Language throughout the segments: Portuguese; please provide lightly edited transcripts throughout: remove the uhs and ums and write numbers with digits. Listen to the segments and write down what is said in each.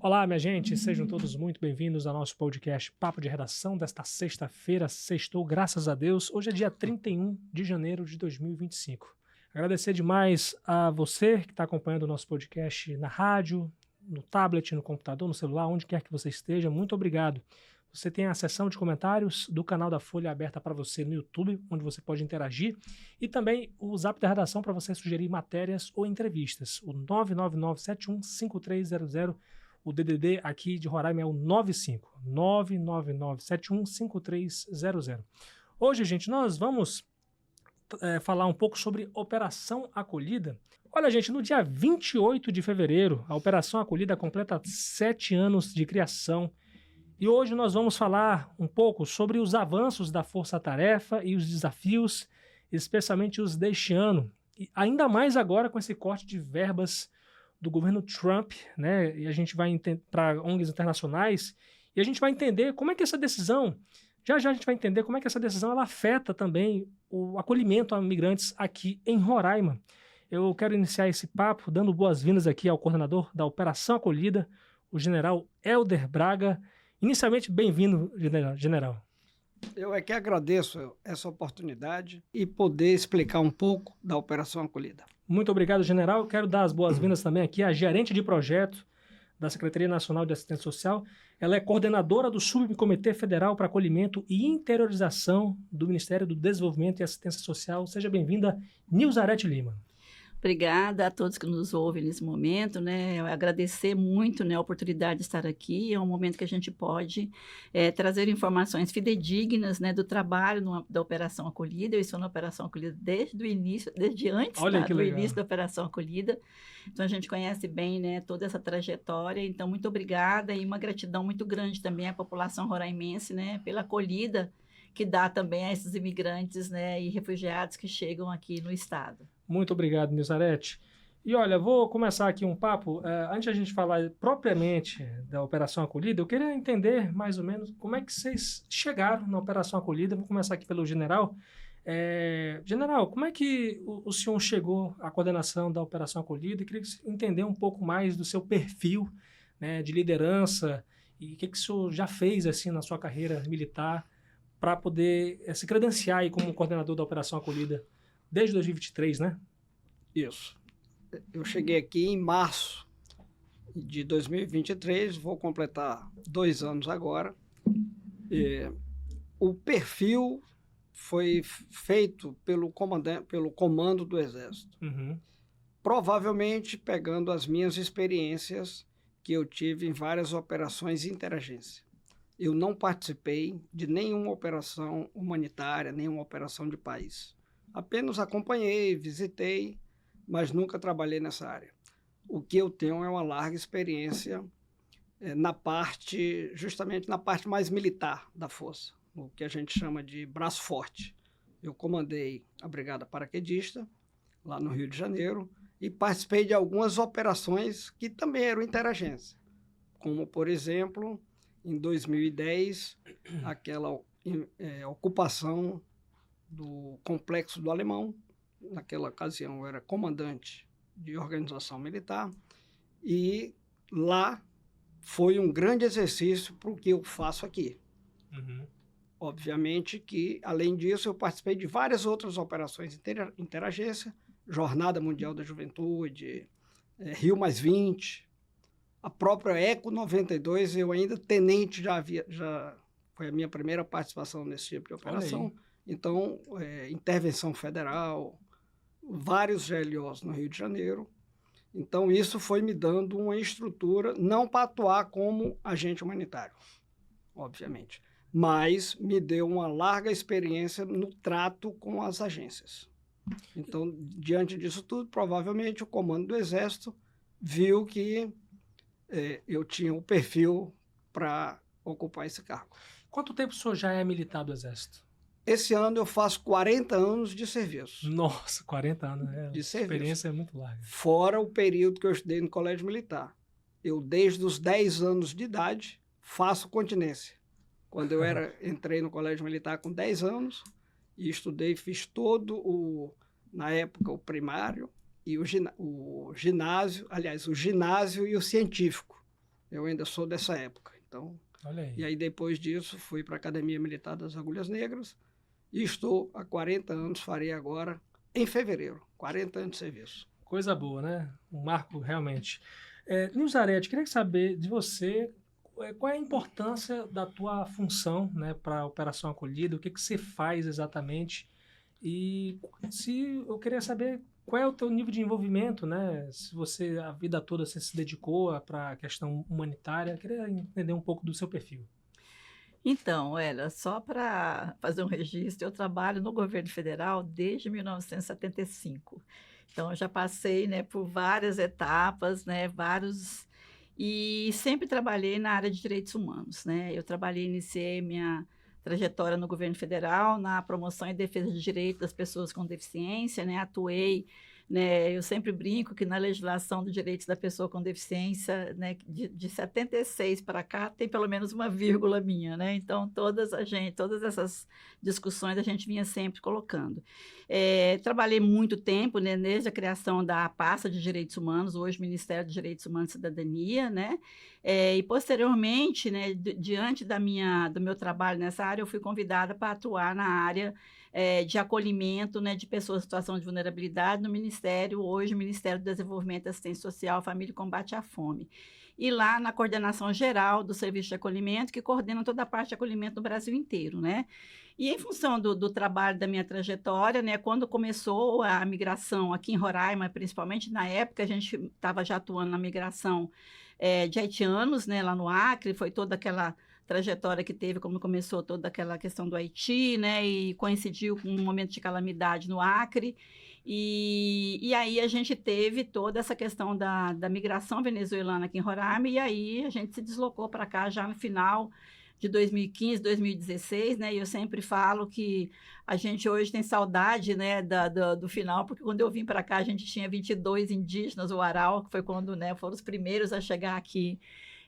Olá, minha gente, sejam todos muito bem-vindos ao nosso podcast Papo de Redação desta sexta-feira. Sextou, graças a Deus. Hoje é dia 31 de janeiro de 2025. Agradecer demais a você que está acompanhando o nosso podcast na rádio, no tablet, no computador, no celular, onde quer que você esteja. Muito obrigado. Você tem a seção de comentários do canal da Folha aberta para você no YouTube, onde você pode interagir, e também o Zap da Redação para você sugerir matérias ou entrevistas. O 999715300. O DDD aqui de Roraima é o 959715300. Hoje, gente, nós vamos falar um pouco sobre Operação Acolhida. Olha, gente, no dia 28 de fevereiro, a Operação Acolhida completa 7 anos de criação. E hoje nós vamos falar um pouco sobre os avanços da Força Tarefa e os desafios, especialmente os deste ano. E ainda mais agora com esse corte de verbas do governo Trump, né? E a gente vai para ONGs internacionais e a gente vai entender como é que essa decisão, já a gente vai entender como é que essa decisão ela afeta também o acolhimento a migrantes aqui em Roraima. Eu quero iniciar esse papo dando boas-vindas aqui ao coordenador da Operação Acolhida, o general Helder Braga. Inicialmente, bem-vindo, general. Eu é que agradeço essa oportunidade e poder explicar um pouco da Operação Acolhida. Muito obrigado, general. Quero dar as boas-vindas também aqui à gerente de projeto da Secretaria Nacional de Assistência Social. Ela é coordenadora do Subcomitê Federal para Acolhimento e Interiorização do Ministério do Desenvolvimento e Assistência Social. Seja bem-vinda, Nilzarete Lima. Obrigada a todos que nos ouvem nesse momento, né? Eu agradecer muito, né, a oportunidade de estar aqui. É um momento que a gente pode trazer informações fidedignas, né, do trabalho da Operação Acolhida. Eu estou na Operação Acolhida desde o início, desde antes do início da Operação Acolhida. Então a gente conhece bem, né, toda essa trajetória. Então muito obrigada e uma gratidão muito grande também à população roraimense, né, pela acolhida que dá também a esses imigrantes, né, e refugiados que chegam aqui no estado. Muito obrigado, Nilzarete. E olha, vou começar aqui um papo. Antes de a gente falar propriamente da Operação Acolhida, eu queria entender mais ou menos como é que vocês chegaram na Operação Acolhida. Vou começar aqui pelo general. General, como é que o senhor chegou à coordenação da Operação Acolhida? Eu queria entender um pouco mais do seu perfil, né, de liderança e o que o senhor já fez assim, na sua carreira militar para poder se credenciar aí como coordenador da Operação Acolhida desde 2023, né? Isso. Eu cheguei aqui em março de 2023, vou completar 2 anos agora. O perfil foi feito pelo comando do Exército. Uhum. Provavelmente pegando as minhas experiências que eu tive em várias operações de interagência. Eu não participei de nenhuma operação humanitária, nenhuma operação de país. Apenas acompanhei, visitei, mas nunca trabalhei nessa área. O que eu tenho é uma larga experiência justamente na parte mais militar da força, o que a gente chama de braço forte. Eu comandei a Brigada Paraquedista, lá no Rio de Janeiro, e participei de algumas operações que também eram interagência, como, por exemplo, em 2010, aquela ocupação do Complexo do Alemão. Naquela ocasião eu era comandante de organização militar e lá foi um grande exercício para o que eu faço aqui. Uhum. Obviamente que, além disso, eu participei de várias outras operações de interagência, Jornada Mundial da Juventude, Rio+20, a própria ECO 92, eu ainda tenente já foi a minha primeira participação nesse tipo de operação. Então, intervenção federal, vários GLOs no Rio de Janeiro. Então, isso foi me dando uma estrutura, não para atuar como agente humanitário, obviamente, mas me deu uma larga experiência no trato com as agências. Então, diante disso tudo, provavelmente o comando do Exército viu que eu tinha o perfil para ocupar esse cargo. Quanto tempo o senhor já é militar do Exército? Esse ano eu faço 40 anos de serviço. Nossa, 40 anos, de serviço. A experiência é muito larga. Fora o período que eu estudei no Colégio Militar. Eu, desde os 10 anos de idade, faço continência. Quando eu entrei no Colégio Militar com 10 anos e estudei, fiz na época, o primário e o ginásio, aliás, o ginásio e o científico. Eu ainda sou dessa época. Então, Olha aí. e aí depois disso fui para a Academia Militar das Agulhas Negras e estou há 40 anos, farei agora em fevereiro, 40 anos de serviço. Coisa boa, né? Um marco realmente. Nilzarete, queria saber de você qual é a importância da tua função, né, para a Operação Acolhida, o que que você faz exatamente e se eu queria saber qual é o teu nível de envolvimento, né? Se você a vida toda você se dedicou para a questão humanitária, eu queria entender um pouco do seu perfil. Então, olha, só para fazer um registro, eu trabalho no governo federal desde 1975. Então, eu já passei, né, por várias etapas, né, e sempre trabalhei na área de direitos humanos, né? Iniciei minha trajetória no governo federal na promoção e defesa de direitos das pessoas com deficiência, né? Atuei, né? Eu sempre brinco que na legislação dos direitos da pessoa com deficiência, né, de 76 para cá, tem pelo menos uma vírgula minha, né? Então, todas essas discussões a gente vinha sempre colocando. Trabalhei muito tempo, né, desde a criação da pasta de direitos humanos, hoje Ministério dos Direitos Humanos e Cidadania, né? E posteriormente, né, diante do meu trabalho nessa área, eu fui convidada para atuar na área de acolhimento, né, de pessoas em situação de vulnerabilidade no Ministério, hoje Ministério do Desenvolvimento e Assistência Social, Família e Combate à Fome. E lá na coordenação geral do Serviço de Acolhimento, que coordena toda a parte de acolhimento no Brasil inteiro, né? E em função do trabalho da minha trajetória, né, quando começou a migração aqui em Roraima, principalmente na época, a gente estava já atuando na migração de haitianos, né, lá no Acre, foi toda aquela trajetória que teve, como começou toda aquela questão do Haiti, né, e coincidiu com um momento de calamidade no Acre, e aí a gente teve toda essa questão da migração venezuelana aqui em Roraima, e aí a gente se deslocou para cá já no final de 2015, 2016, né, e eu sempre falo que a gente hoje tem saudade, né, do final, porque quando eu vim para cá a gente tinha 22 indígenas, o Aral, que foi quando, né, foram os primeiros a chegar aqui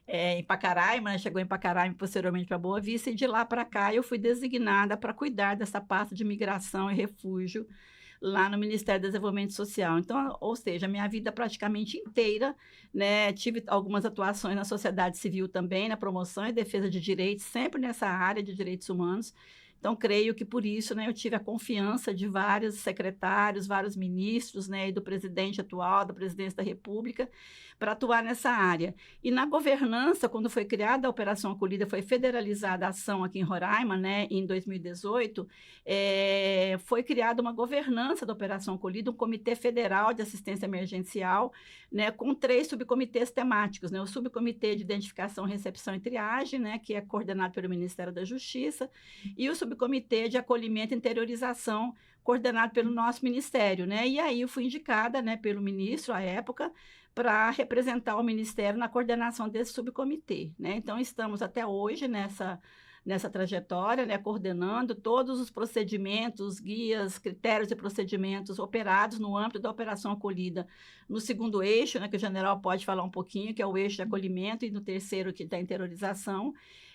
em Pacaraima, né? Chegou em Pacaraima, posteriormente para Boa Vista, e de lá para cá eu fui designada para cuidar dessa pasta de migração e refúgio lá no Ministério do Desenvolvimento Social. Então, ou seja, a minha vida praticamente inteira, né, tive algumas atuações na sociedade civil também, na promoção e defesa de direitos, sempre nessa área de direitos humanos. Então, creio que por isso, né, eu tive a confiança de vários secretários, vários ministros, né, e do presidente atual, da presidência da República, para atuar nessa área. E na governança, quando foi criada a Operação Acolhida, foi federalizada a ação aqui em Roraima, né, em 2018, foi criada uma governança da Operação Acolhida, um Comitê Federal de Assistência Emergencial, né, com 3 subcomitês temáticos, né, o Subcomitê de Identificação, Recepção e Triagem, né, que é coordenado pelo Ministério da Justiça, e o Subcomitê de Acolhimento e Interiorização, coordenado pelo nosso ministério, né? E aí eu fui indicada, né, pelo ministro, à época, para representar o ministério na coordenação desse subcomitê, né? Então, estamos até hoje nessa trajetória, né, coordenando todos os procedimentos, guias, critérios e procedimentos operados no âmbito da Operação Acolhida, no segundo eixo, né, que o general pode falar um pouquinho, que é o eixo de acolhimento, e no terceiro, que é da interiorização.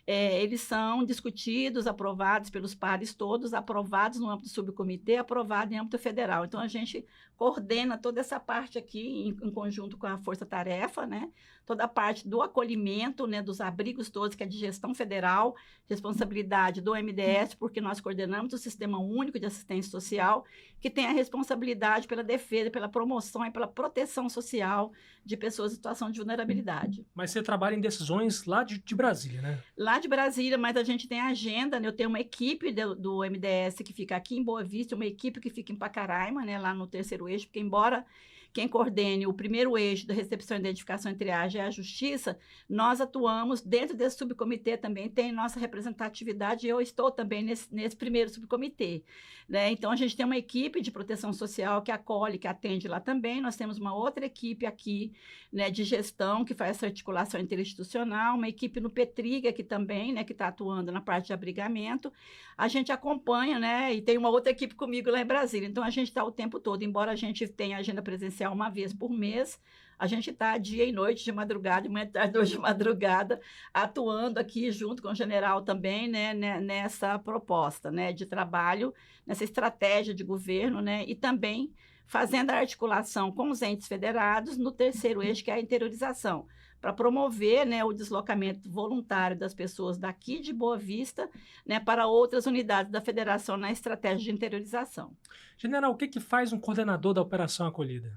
Eles são discutidos, aprovados pelos pares todos, aprovados no âmbito do subcomitê, aprovado em âmbito federal. Então, a gente coordena toda essa parte aqui em conjunto com a Força Tarefa, né? Toda a parte do acolhimento, né, dos abrigos todos, que é de gestão federal, responsabilidade do MDS, porque nós coordenamos o Sistema Único de Assistência Social, que tem a responsabilidade pela defesa, pela promoção e pela proteção social de pessoas em situação de vulnerabilidade. Mas você trabalha em decisões lá de Brasília, né? Lá de Brasília, mas a gente tem a agenda, né? Eu tenho uma equipe do MDS que fica aqui em Boa Vista, uma equipe que fica em Pacaraima, né, lá no terceiro eixo, porque embora quem coordene o primeiro eixo da recepção, identificação e triagem é a Justiça, nós atuamos dentro desse subcomitê também, tem nossa representatividade, e eu estou também nesse primeiro subcomitê, né? Então, a gente tem uma equipe de proteção social que acolhe, que atende lá também, nós temos uma outra equipe aqui, né, de gestão, que faz essa articulação interinstitucional, uma equipe no Petriga, que também, né, que está atuando na parte de abrigamento, a gente acompanha, né, e tem uma outra equipe comigo lá em Brasília, então a gente está o tempo todo, embora a gente tenha agenda presencial uma vez por mês, a gente está dia e noite, de madrugada, de manhã, tarde, noite, de madrugada, atuando aqui junto com o general também, né, nessa proposta, né, de trabalho, nessa estratégia de governo, né, e também fazendo a articulação com os entes federados no terceiro eixo, que é a interiorização, para promover, né, o deslocamento voluntário das pessoas daqui de Boa Vista, né, para outras unidades da federação na estratégia de interiorização. General, o que que faz um coordenador da Operação Acolhida?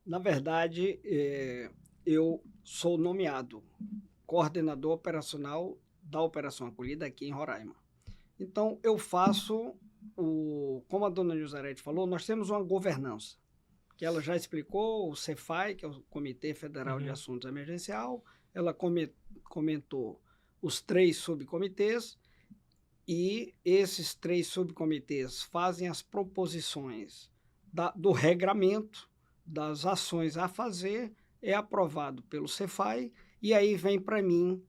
Na verdade, eu sou nomeado coordenador operacional da Operação Acolhida aqui em Roraima. Então, eu faço, como a dona Nilzarete falou, nós temos uma governança, que ela já explicou, o Cefai, que é o Comitê Federal de Assuntos Emergencial, ela comentou os 3 subcomitês, e esses 3 subcomitês fazem as proposições do regramento, das ações a fazer, é aprovado pelo Cefai, e aí vem para mim,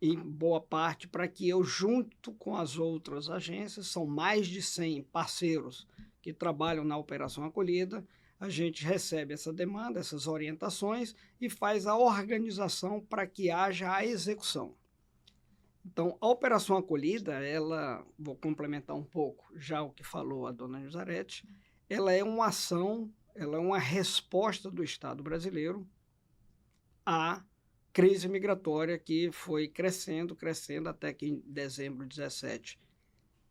em boa parte, para que eu, junto com as outras agências, são mais de 100 parceiros que trabalham na Operação Acolhida, a gente recebe essa demanda, essas orientações e faz a organização para que haja a execução. Então, a Operação Acolhida, vou complementar um pouco já o que falou a dona Nilzarete, ela é uma ação, ela é uma resposta do Estado brasileiro à crise migratória que foi crescendo até que em dezembro de 2017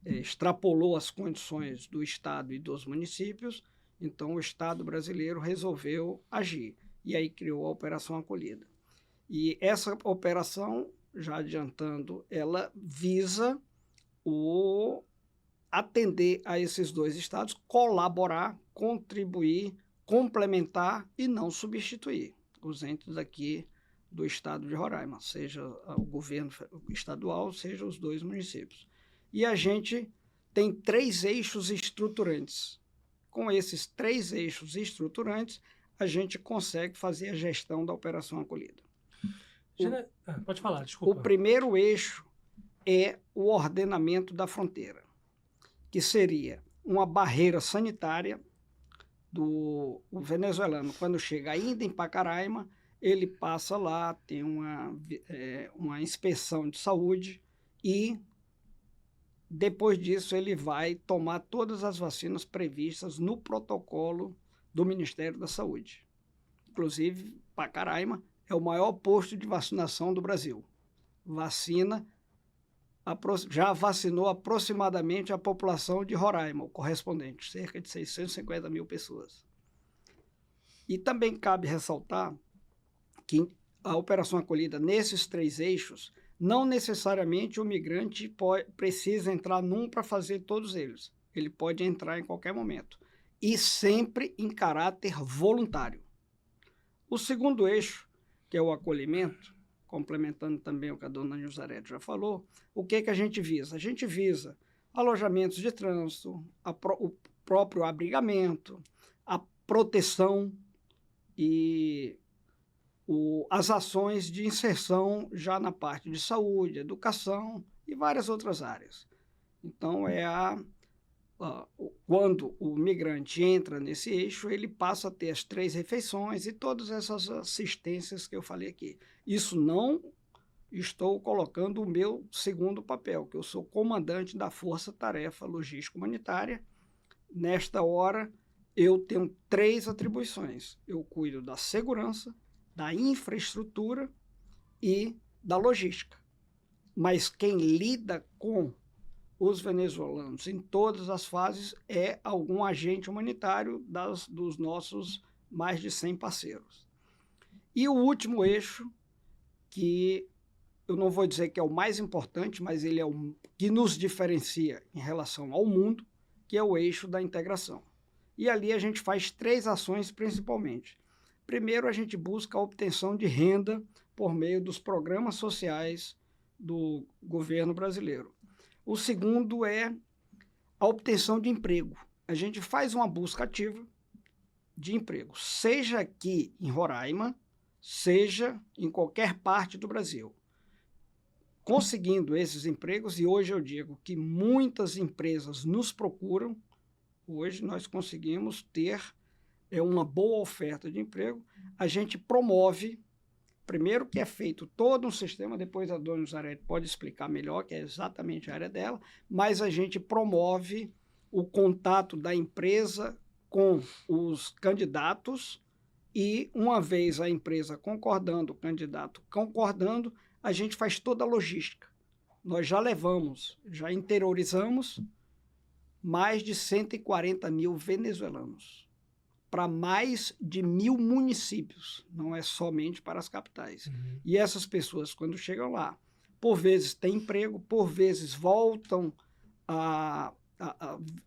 extrapolou as condições do Estado e dos municípios. Então, o Estado brasileiro resolveu agir e aí criou a Operação Acolhida. E essa operação, já adiantando, ela visa atender a esses 2 estados, colaborar, contribuir, complementar e não substituir os entes aqui do estado de Roraima, seja o governo estadual, seja os 2 municípios. E a gente tem 3 eixos estruturantes. Com esses 3 eixos estruturantes, a gente consegue fazer a gestão da Operação Acolhida. Pode falar, desculpa. O primeiro eixo é o ordenamento da fronteira, que seria uma barreira sanitária do venezuelano. Quando chega ainda em Pacaraima, ele passa lá, tem uma inspeção de saúde e, depois disso, ele vai tomar todas as vacinas previstas no protocolo do Ministério da Saúde. Inclusive, Pacaraima é o maior posto de vacinação do Brasil. Já vacinou aproximadamente a população de Roraima, o correspondente, cerca de 650 mil pessoas. E também cabe ressaltar que a Operação Acolhida, nesses 3 eixos, não necessariamente o migrante precisa entrar num para fazer todos eles. Ele pode entrar em qualquer momento. E sempre em caráter voluntário. O segundo eixo, que é o acolhimento, complementando também o que a dona Nilzarete já falou, o que a gente visa? A gente visa alojamentos de trânsito, o próprio abrigamento, a proteção e as ações de inserção já na parte de saúde, educação e várias outras áreas. Então, quando o migrante entra nesse eixo, ele passa a ter as 3 refeições e todas essas assistências que eu falei aqui. Isso não estou colocando o meu segundo papel, que eu sou comandante da Força Tarefa Logística Humanitária. Nesta hora, eu tenho 3 atribuições. Eu cuido da segurança, da infraestrutura e da logística. Mas quem lida com os venezuelanos em todas as fases é algum agente humanitário dos nossos mais de 100 parceiros. E o último eixo, que eu não vou dizer que é o mais importante, mas ele é o que nos diferencia em relação ao mundo, que é o eixo da integração. E ali a gente faz 3 ações principalmente. Primeiro, a gente busca a obtenção de renda por meio dos programas sociais do governo brasileiro. O segundo é a obtenção de emprego. A gente faz uma busca ativa de emprego, seja aqui em Roraima, seja em qualquer parte do Brasil. Conseguindo esses empregos, e hoje eu digo que muitas empresas nos procuram, hoje nós conseguimos ter uma boa oferta de emprego, a gente promove, primeiro que é feito todo um sistema, depois a dona Nilzarete pode explicar melhor, que é exatamente a área dela, mas a gente promove o contato da empresa com os candidatos E uma vez a empresa concordando, o candidato concordando, a gente faz toda a logística. Nós já interiorizamos mais de 140 mil venezuelanos para mais de 1.000 municípios, não é somente para as capitais. Uhum. E essas pessoas, quando chegam lá, por vezes têm emprego, por vezes voltam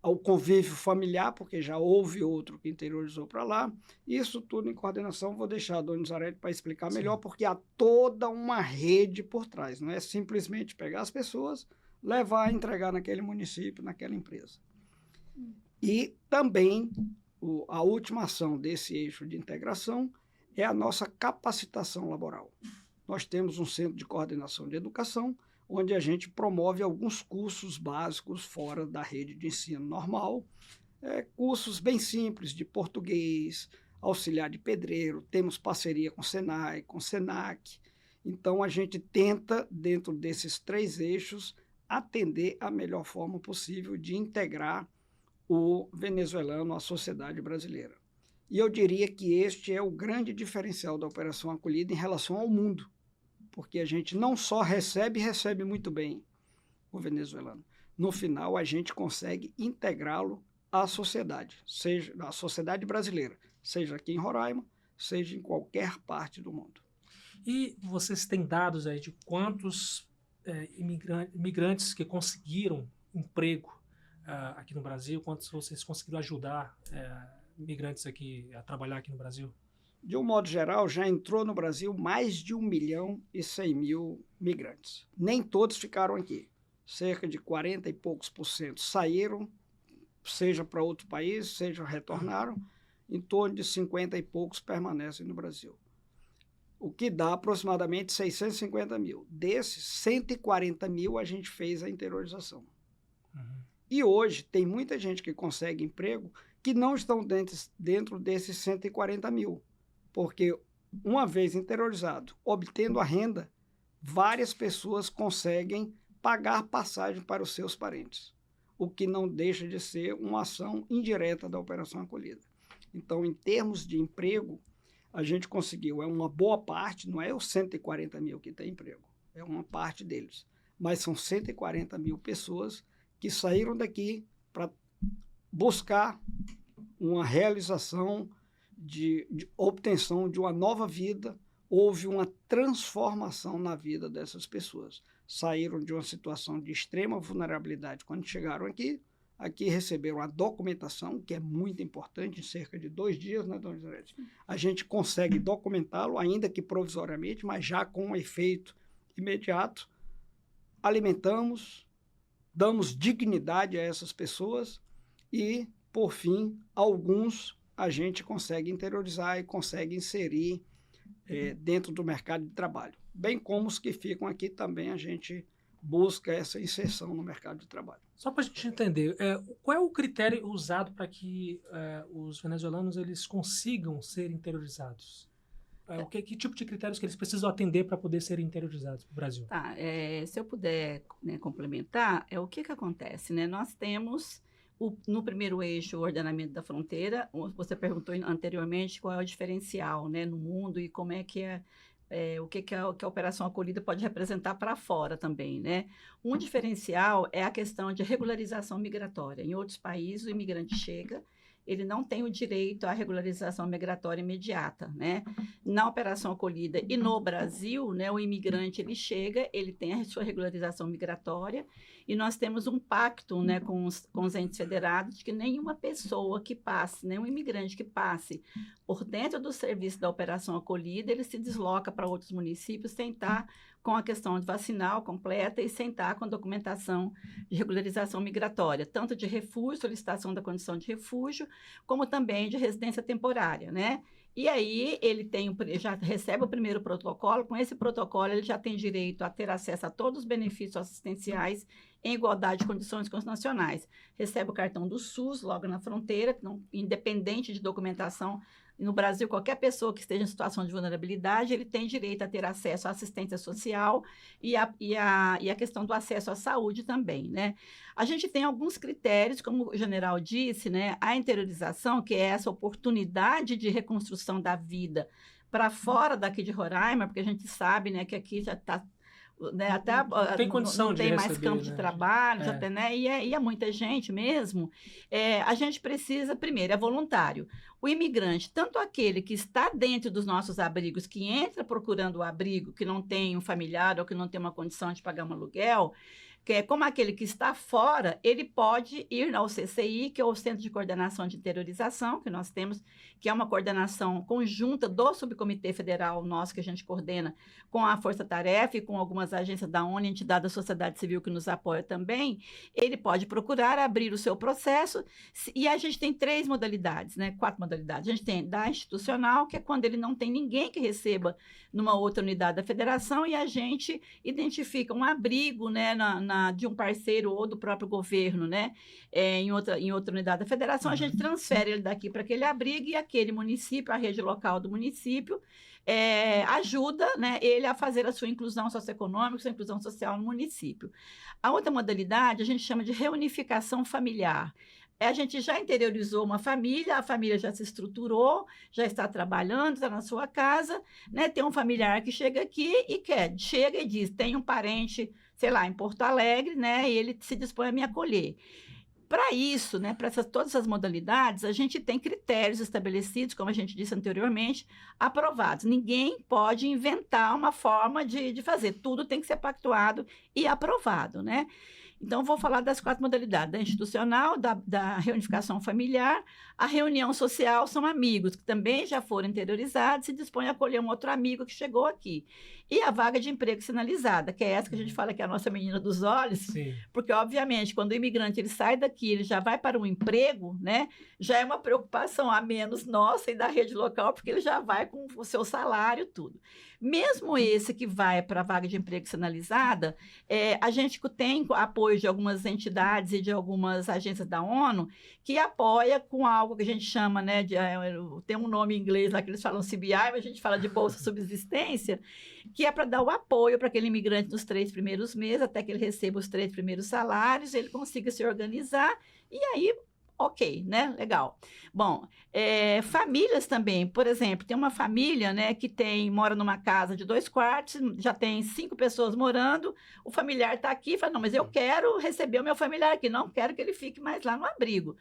ao convívio familiar, porque já houve outro que interiorizou para lá. Isso tudo em coordenação, vou deixar a Dona Isarete para explicar melhor, Sim. porque há toda uma rede por trás, não é simplesmente pegar as pessoas, levar e entregar naquele município, naquela empresa. E também a última ação desse eixo de integração é a nossa capacitação laboral. Nós temos um centro de coordenação de educação, onde a gente promove alguns cursos básicos fora da rede de ensino normal, cursos bem simples de português, auxiliar de pedreiro, temos parceria com o Senai, com o Senac. Então, a gente tenta, dentro desses 3 eixos, atender a melhor forma possível de integrar o venezuelano à sociedade brasileira. E eu diria que este é o grande diferencial da Operação Acolhida em relação ao mundo, porque a gente não só recebe muito bem o venezuelano, no final a gente consegue integrá-lo à sociedade, seja a sociedade brasileira, seja aqui em Roraima, seja em qualquer parte do mundo. E vocês têm dados aí de quantos imigrantes que conseguiram emprego aqui no Brasil, quantos vocês conseguiram ajudar imigrantes aqui a trabalhar aqui no Brasil? De um modo geral, já entrou no Brasil mais de 1.100.000 migrantes. Nem todos ficaram aqui. Cerca de 40 e poucos % saíram, seja para outro país, seja retornaram. Em torno de 50 e poucos permanecem no Brasil. O que dá aproximadamente 650 mil. Desses, 140 mil a gente fez a interiorização. Uhum. E hoje tem muita gente que consegue emprego que não estão dentro desses 140 mil. Porque uma vez interiorizado, obtendo a renda, várias pessoas conseguem pagar passagem para os seus parentes, o que não deixa de ser uma ação indireta da Operação Acolhida. Então, em termos de emprego, a gente conseguiu, é uma boa parte, não é os 140 mil que tem emprego, é uma parte deles, mas são 140 mil pessoas que saíram daqui para buscar uma realização de obtenção de uma nova vida. Houve uma transformação na vida dessas pessoas. Saíram de uma situação de extrema vulnerabilidade quando chegaram aqui receberam a documentação, que é muito importante, em cerca de 2 dias, né, Dona Isarete? A gente consegue documentá-lo, ainda que provisoriamente, mas já com um efeito imediato. Alimentamos, damos dignidade a essas pessoas e, por fim, alguns a gente consegue interiorizar e consegue inserir dentro do mercado de trabalho. Bem como os que ficam aqui também a gente busca essa inserção no mercado de trabalho. Só para a gente entender, qual é o critério usado para que os venezuelanos eles consigam ser interiorizados? Que tipo de critérios que eles precisam atender para poder ser interiorizados para o Brasil? Tá, se eu puder, né, complementar, o que acontece, né? Nós temos no primeiro eixo, o ordenamento da fronteira. Você perguntou anteriormente qual é o diferencial, né, no mundo e como é que o que a Operação Acolhida pode representar para fora também, né? Um diferencial é a questão de regularização migratória. Em outros países, o imigrante chega, ele não tem o direito à regularização migratória imediata, né? Na Operação Acolhida e no Brasil, né, o imigrante ele chega, ele tem a sua regularização migratória e nós temos um pacto, né, com os entes federados de que nenhuma pessoa que passe, nenhum imigrante que passe por dentro do serviço da Operação Acolhida, ele se desloca para outros municípios sem estar com a questão de vacinal completa e sem estar com a documentação de regularização migratória, tanto de refúgio, solicitação da condição de refúgio, como também de residência temporária, né? E aí ele já recebe o primeiro protocolo. Com esse protocolo ele já tem direito a ter acesso a todos os benefícios assistenciais em igualdade de condições com os nacionais. Recebe o cartão do SUS logo na fronteira, independente de documentação, no Brasil, qualquer pessoa que esteja em situação de vulnerabilidade, ele tem direito a ter acesso à assistência social e a questão do acesso à saúde também, né? A gente tem alguns critérios, como o general disse, né? A interiorização, que é essa oportunidade de reconstrução da vida para fora daqui de Roraima, porque a gente sabe, né, que aqui já está... Né, até tem condição não de tem mais receber, campo né? de trabalho, já É. tem, né, e é muita gente mesmo. A gente precisa, primeiro, é voluntário. O imigrante, tanto aquele que está dentro dos nossos abrigos, que entra procurando o abrigo, que não tem um familiar ou que não tem uma condição de pagar um aluguel, que é como aquele que está fora, ele pode ir ao CCI, que é o Centro de Coordenação de Interiorização, que nós temos, que é uma coordenação conjunta do Subcomitê Federal nosso, que a gente coordena com a Força Tarefa e com algumas agências da ONU, entidade da sociedade civil que nos apoia também. Ele pode procurar abrir o seu processo, e a gente tem 3 modalidades, né? 4 modalidades. A gente tem da institucional, que é quando ele não tem ninguém que receba numa outra unidade da federação, e a gente identifica um abrigo, né, de um parceiro ou do próprio governo, né, em outra unidade da federação, a gente transfere ele daqui para aquele abrigo, e aquele município, a rede local do município, ajuda, né, ele a fazer a sua inclusão socioeconômica, sua inclusão social no município. A outra modalidade a gente chama de reunificação familiar. A gente já interiorizou uma família, a família já se estruturou, já está trabalhando, está na sua casa, né? Tem um familiar que chega aqui e chega e diz, tem um parente, sei lá, em Porto Alegre, né? E ele se dispõe a me acolher. Para isso, né, para todas essas modalidades, a gente tem critérios estabelecidos, como a gente disse anteriormente, aprovados. Ninguém pode inventar uma forma de fazer, tudo tem que ser pactuado e aprovado, né? Então, vou falar das 4 modalidades, da institucional, da reunificação familiar, a reunião social são amigos, que também já foram interiorizados e dispõem a acolher um outro amigo que chegou aqui. E a vaga de emprego sinalizada, que é essa que a gente fala que é a nossa menina dos olhos, Sim. porque, obviamente, quando o imigrante ele sai daqui, ele já vai para um emprego, né? Já é uma preocupação a menos nossa e da rede local, porque ele já vai com o seu salário e tudo. Mesmo esse que vai para a vaga de emprego sinalizada, a gente tem apoio de algumas entidades e de algumas agências da ONU que apoia com algo que a gente chama, né, tem um nome em inglês lá que eles falam CBI, mas a gente fala de Bolsa Subsistência, que é para dar o apoio para aquele imigrante nos 3 primeiros meses, até que ele receba os 3 primeiros salários, ele consiga se organizar, e aí, ok, né? Legal. Bom, famílias também, por exemplo, tem uma família, né, que mora numa casa de 2 quartos, já tem 5 pessoas morando, o familiar está aqui e fala, não, mas eu quero receber o meu familiar aqui, não quero que ele fique mais lá no abrigo.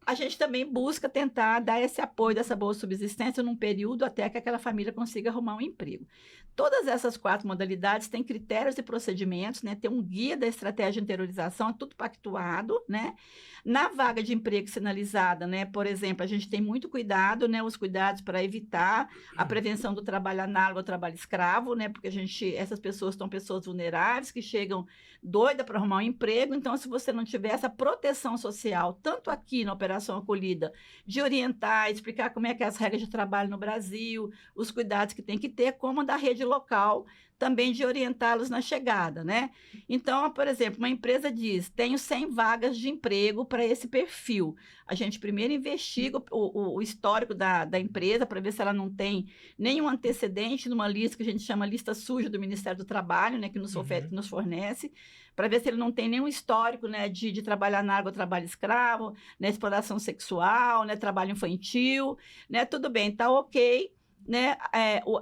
A gente também busca tentar dar esse apoio dessa boa subsistência num período até que aquela família consiga arrumar um emprego. Todas essas 4 modalidades têm critérios e procedimentos, né? Tem um guia da estratégia de interiorização, é tudo pactuado, né? Na vaga de emprego sinalizada, né? Por exemplo, a gente tem muito cuidado, né? Os cuidados para evitar a prevenção do trabalho análogo ao trabalho escravo, né? Porque essas pessoas são pessoas vulneráveis que chegam doidas para arrumar um emprego. Então, se você não tiver essa proteção social, tanto aqui na Operação Acolhida, de orientar, explicar como é que é as regras de trabalho no Brasil, os cuidados que tem que ter, como da rede local, também de orientá-los na chegada, né? Então, por exemplo, uma empresa diz, tenho 100 vagas de emprego para esse perfil. A gente primeiro investiga o histórico da empresa para ver se ela não tem nenhum antecedente numa lista que a gente chama lista suja do Ministério do Trabalho, né, que nos fornece, para ver se ele não tem nenhum histórico, né, de trabalhar análogo ao trabalho escravo, né, exploração sexual, né, trabalho infantil, né, tudo bem, tá ok. Né,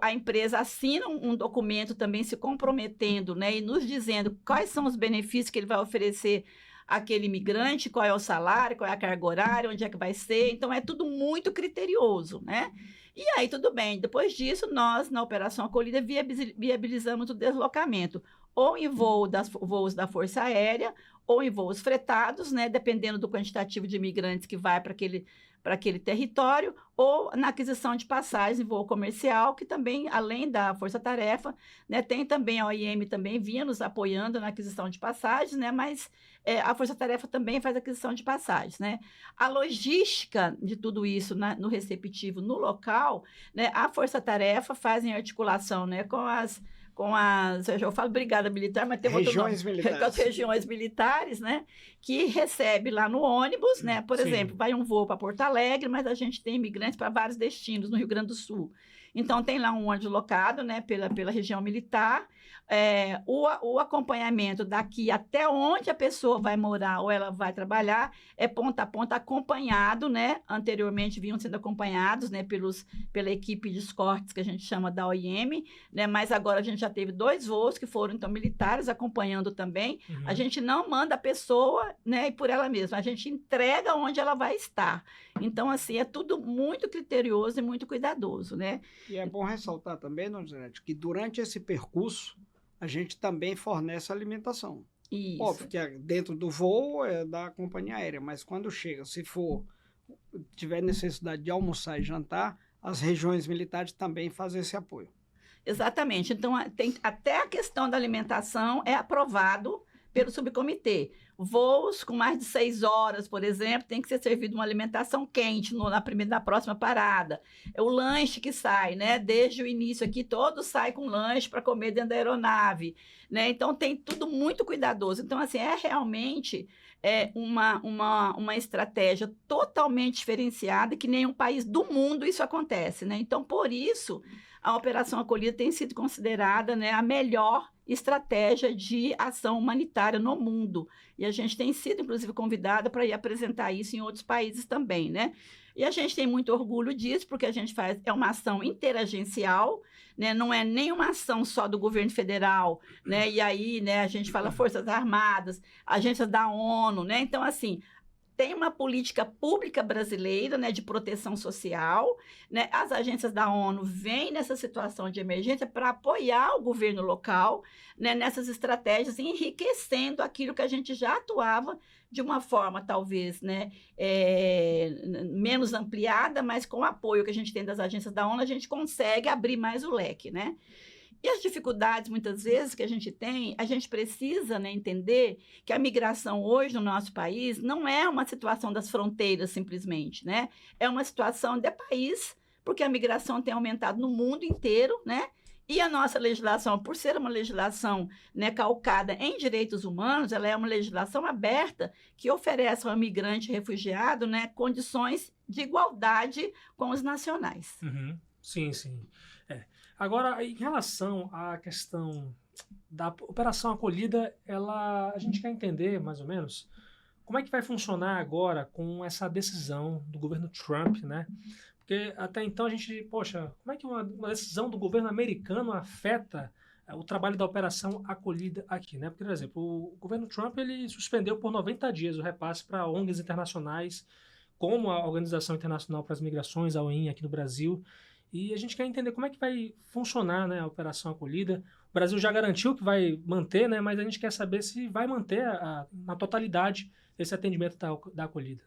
a empresa assina um documento também se comprometendo, né, e nos dizendo quais são os benefícios que ele vai oferecer àquele imigrante, qual é o salário, qual é a carga horária, onde é que vai ser. Então, é tudo muito criterioso, né? E aí, tudo bem. Depois disso, nós, na Operação Acolhida, viabilizamos o deslocamento, ou em voos da Força Aérea, ou em voos fretados, né, dependendo do quantitativo de imigrantes que vai para aquele território, ou na aquisição de passagens em voo comercial, que também, além da Força Tarefa, né, tem também a OIM também vinha nos apoiando na aquisição de passagens, né, mas a Força Tarefa também faz aquisição de passagens, né. A logística de tudo isso no receptivo, no local, né, a Força Tarefa faz em articulação, né, com eu falo brigada militar, mas tem regiões outro nome, militares. com as regiões militares, né, que recebe lá no ônibus, né, por Sim. exemplo, vai um voo para Porto Alegre, mas a gente tem imigrantes para vários destinos no Rio Grande do Sul. Então, tem lá um ônibus locado, né, pela região militar, o acompanhamento daqui até onde a pessoa vai morar ou ela vai trabalhar é ponta a ponta acompanhado, né, anteriormente vinham sendo acompanhados, né, pela equipe de escortes que a gente chama da OIM, né, mas agora a gente já teve 2 voos que foram, então, militares acompanhando também. Uhum. A gente não manda a pessoa, né, e por ela mesma, a gente entrega onde ela vai estar. Então, assim, é tudo muito criterioso e muito cuidadoso, né? E é bom ressaltar também, dona Janete, que durante esse percurso, a gente também fornece alimentação. Isso. Óbvio que dentro do voo é da companhia aérea, mas quando chega, se tiver necessidade de almoçar e jantar, as regiões militares também fazem esse apoio. Exatamente. Então, até a questão da alimentação é aprovado pelo subcomitê. Voos com mais de 6 horas, por exemplo, tem que ser servido uma alimentação quente na próxima parada. É o lanche que sai, né? Desde o início aqui, todo sai com lanche para comer dentro da aeronave, né? Então, tem tudo muito cuidadoso. Então, assim, é realmente uma estratégia totalmente diferenciada, que nenhum país do mundo isso acontece, né? Então, por isso, a Operação Acolhida tem sido considerada, né, a melhor estratégia de ação humanitária no mundo. E a gente tem sido, inclusive, convidada para ir apresentar isso em outros países também, né? E a gente tem muito orgulho disso, porque a gente é uma ação interagencial, né? Não é nenhuma ação só do governo federal, né? E aí, né, a gente fala Forças Armadas, agências da ONU, né? Então, assim, tem uma política pública brasileira, né, de proteção social, né? As agências da ONU vêm nessa situação de emergência para apoiar o governo local, né, nessas estratégias, enriquecendo aquilo que a gente já atuava de uma forma, talvez, né, menos ampliada, mas com o apoio que a gente tem das agências da ONU, a gente consegue abrir mais o leque, né? E as dificuldades, muitas vezes, que a gente tem, a gente precisa, né, entender que a migração hoje no nosso país não é uma situação das fronteiras, simplesmente, né? É uma situação de país, porque a migração tem aumentado no mundo inteiro, né? E a nossa legislação, por ser uma legislação, né, calcada em direitos humanos, ela é uma legislação aberta que oferece ao migrante refugiado, né, condições de igualdade com os nacionais. Uhum. Sim, sim. Agora, em relação à questão da Operação Acolhida, a gente quer entender, mais ou menos, como é que vai funcionar agora com essa decisão do governo Trump, né? Porque até então a gente, poxa, como é que uma decisão do governo americano afeta o trabalho da Operação Acolhida aqui, né? Porque, por exemplo, o governo Trump, ele suspendeu por 90 dias o repasse para ONGs internacionais, como a Organização Internacional para as Migrações, a OIM, aqui no Brasil. E a gente quer entender como é que vai funcionar, né, a Operação Acolhida. O Brasil já garantiu que vai manter, né, mas a gente quer saber se vai manter na totalidade esse atendimento da acolhida.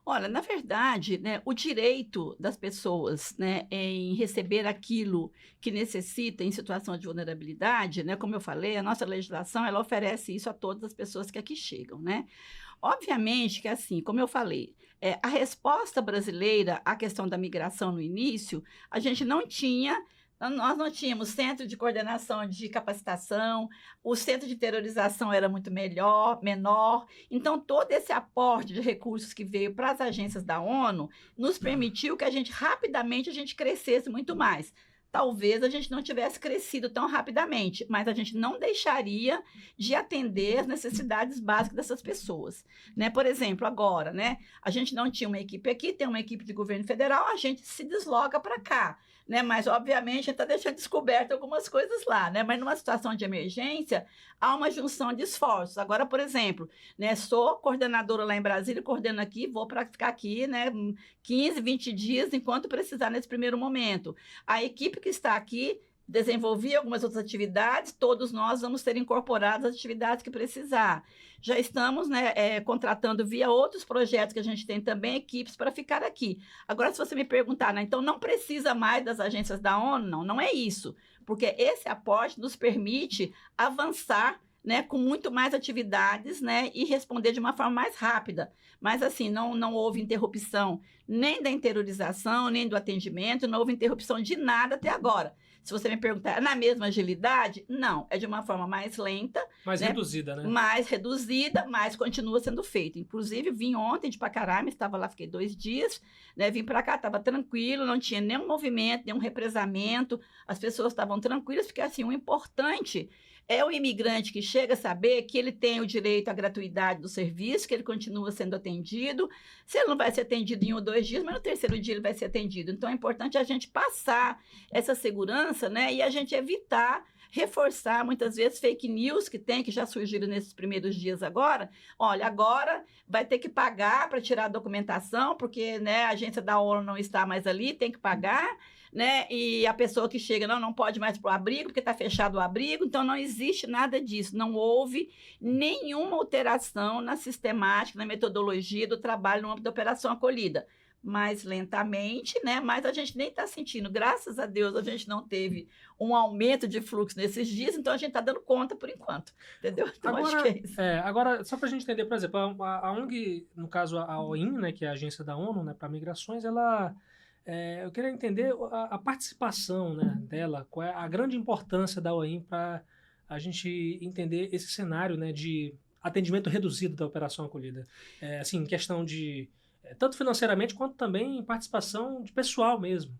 Olha, na verdade, né, o direito das pessoas, né, em receber aquilo que necessita em situação de vulnerabilidade, né, como eu falei, a nossa legislação ela oferece isso a todas as pessoas que aqui chegam, né? Obviamente que, assim, como eu falei, a resposta brasileira à questão da migração no início, nós não tínhamos centro de coordenação de capacitação, o centro de terrorização era muito menor. Então, todo esse aporte de recursos que veio para as agências da ONU nos permitiu que rapidamente a gente crescesse muito mais. Talvez a gente não tivesse crescido tão rapidamente, mas a gente não deixaria de atender as necessidades básicas dessas pessoas, né? Por exemplo, agora, né? A gente não tinha uma equipe aqui, tem uma equipe de governo federal, a gente se desloca para cá, né? Mas, obviamente, a gente está deixando descoberto algumas coisas lá, né? Mas numa situação de emergência, há uma junção de esforços. Agora, por exemplo, né? Sou coordenadora lá em Brasília, coordeno aqui, vou para ficar aqui, né? 15, 20 dias, enquanto precisar nesse primeiro momento. A equipe que está aqui desenvolver algumas outras atividades, todos nós vamos ser incorporados às atividades que precisar. Já estamos, né, contratando via outros projetos que a gente tem também, equipes para ficar aqui. Agora, se você me perguntar, né, então não precisa mais das agências da ONU? Não é isso, porque esse aporte nos permite avançar, né, com muito mais atividades, né, e responder de uma forma mais rápida. Mas, assim, não houve interrupção nem da interiorização, nem do atendimento, não houve interrupção de nada até agora. Se você me perguntar, é na mesma agilidade? Não, é de uma forma mais lenta. Mais né? reduzida, né? Mais reduzida, mas continua sendo feito. Inclusive, vim ontem de Pacaraima, estava lá, fiquei 2 dias, né? Vim para cá, estava tranquilo, não tinha nenhum movimento, nenhum represamento, as pessoas estavam tranquilas, porque assim, o importante é o imigrante que chega a saber que ele tem o direito à gratuidade do serviço, que ele continua sendo atendido. Se ele não vai ser atendido em 1 ou 2 dias, mas no 3º dia ele vai ser atendido. Então, é importante a gente passar essa segurança, né? E a gente evitar reforçar, muitas vezes, fake news que já surgiram nesses primeiros dias agora. Olha, agora vai ter que pagar para tirar a documentação, porque né, a agência da ONU não está mais ali, tem que pagar. Né? E a pessoa que chega não pode mais para o abrigo, porque está fechado o abrigo, então não existe nada disso, não houve nenhuma alteração na sistemática, na metodologia do trabalho no âmbito da operação acolhida. Mais lentamente, né? Mas a gente nem está sentindo, graças a Deus, a gente não teve um aumento de fluxo nesses dias, então a gente está dando conta por enquanto, entendeu? Então Agora, acho que é isso. Agora, só para a gente entender, por exemplo, a ONG, no caso a OIM, né, que é a agência da ONU, né, para migrações, ela... eu queria entender a participação, né, dela, qual é a grande importância da OIM para a gente entender esse cenário, né, de atendimento reduzido da operação acolhida. Assim, em questão de, tanto financeiramente quanto também em participação de pessoal mesmo.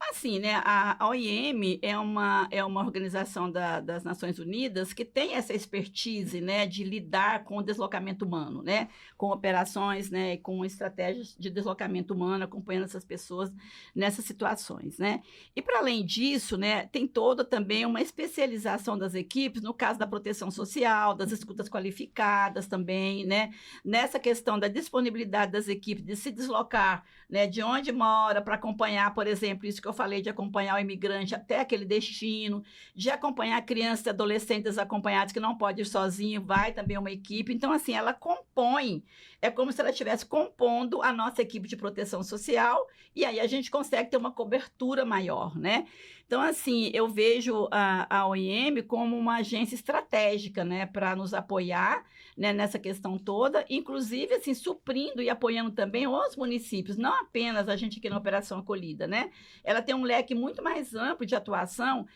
Assim, né, a OIM é uma organização das Nações Unidas que tem essa expertise, né, de lidar com o deslocamento humano, né, com operações, né, com estratégias de deslocamento humano, acompanhando essas pessoas nessas situações, né. E para além disso, né, tem toda também uma especialização das equipes no caso da proteção social, das escutas qualificadas também, né, nessa questão da disponibilidade das equipes de se deslocar, né, de onde mora para acompanhar, por exemplo, isso que eu falei de acompanhar o imigrante até aquele destino, de acompanhar crianças e adolescentes acompanhados que não pode ir sozinho, vai também uma equipe. Então, assim, ela compõe, é como se ela estivesse compondo a nossa equipe de proteção social e aí a gente consegue ter uma cobertura maior, né? Então, assim, eu vejo a OIM como uma agência estratégica, né, para nos apoiar, né, nessa questão toda, inclusive, assim, suprindo e apoiando também os municípios, não apenas a gente aqui na Operação Acolhida, né? Ela tem um leque muito mais amplo de atuação,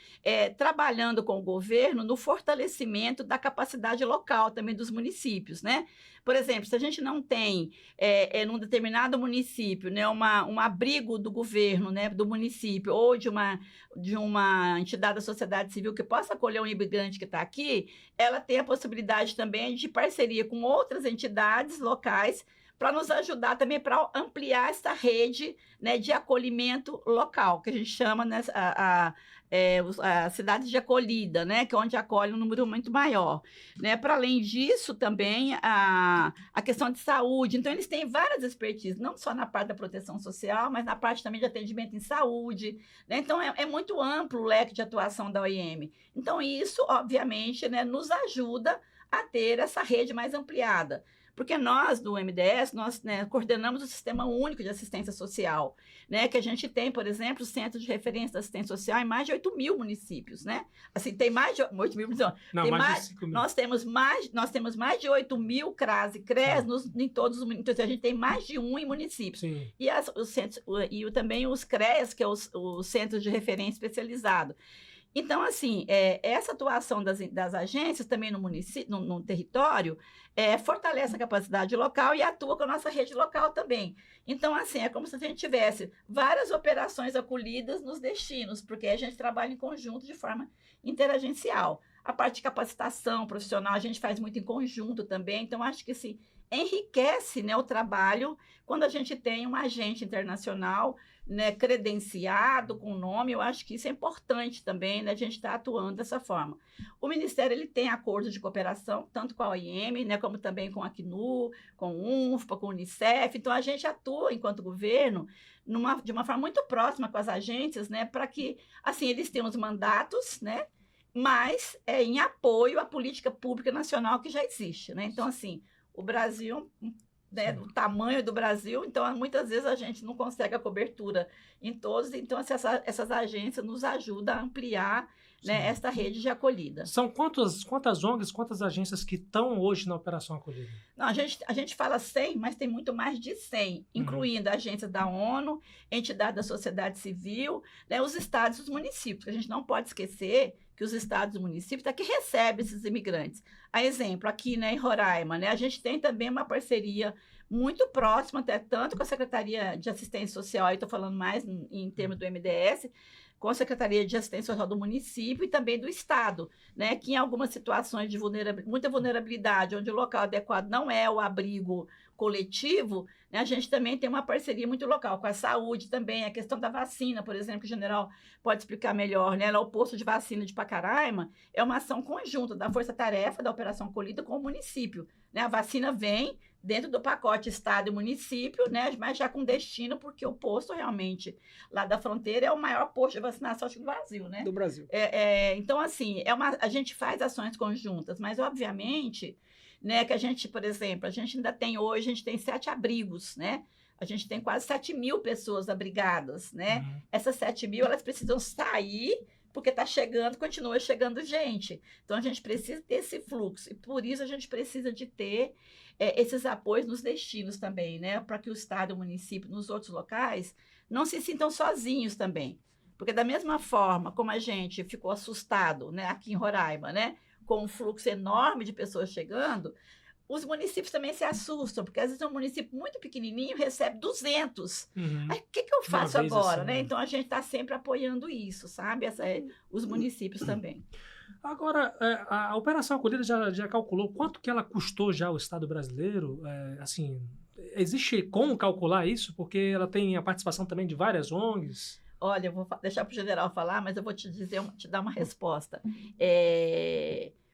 trabalhando com o governo no fortalecimento da capacidade local também dos municípios, né? Por exemplo, se a gente não tem, num determinado município, né, um abrigo do governo, né, do município, ou de uma entidade da sociedade civil que possa acolher um imigrante que está aqui, ela tem a possibilidade também de parceria com outras entidades locais para nos ajudar também para ampliar essa rede, né, de acolhimento local, que a gente chama, né, a cidades de acolhida, né, que é onde acolhe um número muito maior. Né? Para além disso, também a questão de saúde. Então, eles têm várias expertises, não só na parte da proteção social, mas na parte também de atendimento em saúde. Né? Então, é muito amplo o leque de atuação da OIM. Então, isso, obviamente, né, nos ajuda a ter essa rede mais ampliada. Porque nós, do MDS, nós, né, coordenamos o Sistema Único de Assistência Social, né, que a gente tem, por exemplo, o Centro de Referência da Assistência Social em mais de 8.000 municípios, né? Assim, tem mais de 8.000, não, tem mais de 5.000. Nós temos mais de 8.000 CRAS e CRES em todos os municípios. Então, a gente tem mais de um em municípios. Sim. E os centros, também os CRES, que é o Centro de Referência Especializado. Então, assim, essa atuação das agências também no município, no território, fortalece a capacidade local e atua com a nossa rede local também. Então, assim, é como se a gente tivesse várias operações acolhidas nos destinos, porque a gente trabalha em conjunto de forma interagencial. A parte de capacitação profissional a gente faz muito em conjunto também, então acho que se enriquece, né, o trabalho quando a gente tem um agente internacional, né, credenciado com nome. Eu acho que isso é importante também, né, a gente está atuando dessa forma. O Ministério ele tem acordos de cooperação, tanto com a OIM, né, como também com a ACNUR, com o UNFPA, com o Unicef. Então, a gente atua, enquanto governo, de uma forma muito próxima com as agências, né, para que, assim, eles tenham os mandatos, né, mas em apoio à política pública nacional que já existe. Né? Então, assim, o Brasil... Né, do tamanho do Brasil, então muitas vezes a gente não consegue a cobertura em todos, então essas agências nos ajudam a ampliar, né, esta rede de acolhida. São quantas ONGs, quantas agências que estão hoje na Operação Acolhida? Não, a gente fala 100, mas tem muito mais de 100, incluindo agências da ONU, entidades da sociedade civil, né, os estados e os municípios. A gente não pode esquecer que os estados e os municípios é que recebem esses imigrantes. A exemplo, aqui, né, em Roraima, né, a gente tem também uma parceria muito próxima, até tanto com a Secretaria de Assistência Social, aí estou falando mais em termos do MDS, com a Secretaria de Assistência Social do município e também do Estado, né, que em algumas situações de muita vulnerabilidade, onde o local adequado não é o abrigo coletivo, né, a gente também tem uma parceria muito local com a saúde também, a questão da vacina, por exemplo, que o general pode explicar melhor, né, lá o posto de vacina de Pacaraima é uma ação conjunta da Força Tarefa, da Operação Acolhida com o município, né, a vacina vem dentro do pacote Estado e município, né, mas já com destino, porque o posto realmente lá da fronteira é o maior posto de vacinação acho, do Brasil, né? Do Brasil. Então, assim, a gente faz ações conjuntas, mas, obviamente, né, que a gente, por exemplo, a gente ainda tem hoje, a gente tem 7 abrigos, né? A gente tem quase 7.000 pessoas abrigadas, né? Essas 7.000, elas precisam sair, porque está chegando, continua chegando gente. Então, a gente precisa ter esse fluxo, e por isso a gente precisa de ter esses apoios nos destinos também, né? Para que o Estado e o município, nos outros locais, não se sintam sozinhos também. Porque da mesma forma como a gente ficou assustado, né, aqui em Roraima, né, com um fluxo enorme de pessoas chegando, os municípios também se assustam, porque às vezes um município muito pequenininho recebe 200. Aí o que eu faço agora, assim, né? Então a gente está sempre apoiando isso, sabe? Os municípios também. Agora, a Operação Acolhida já calculou quanto que ela custou já ao Estado brasileiro? Assim, existe como calcular isso? Porque ela tem a participação também de várias ONGs. Olha, eu vou deixar para o general falar, mas eu vou te dar uma resposta.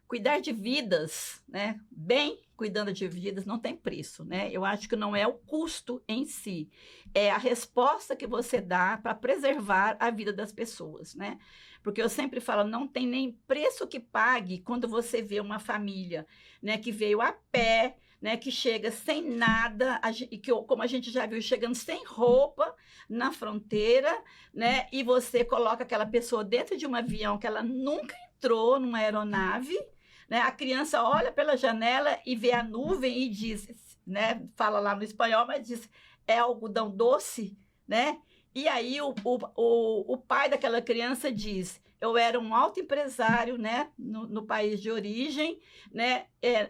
Cuidar de vidas, né? Bem cuidando de vidas não tem preço, né? Eu acho que não é o custo em si, é a resposta que você dá para preservar a vida das pessoas, né? Porque eu sempre falo, não tem nem preço que pague quando você vê uma família, né, que veio a pé, né, que chega sem nada, e que, como a gente já viu, chegando sem roupa na fronteira, né, e você coloca aquela pessoa dentro de um avião que ela nunca entrou numa aeronave, né, a criança olha pela janela e vê a nuvem e diz, né, fala lá no espanhol, mas diz, é algodão doce, né? E aí o pai daquela criança diz, eu era um alto empresário, né, no país de origem, né,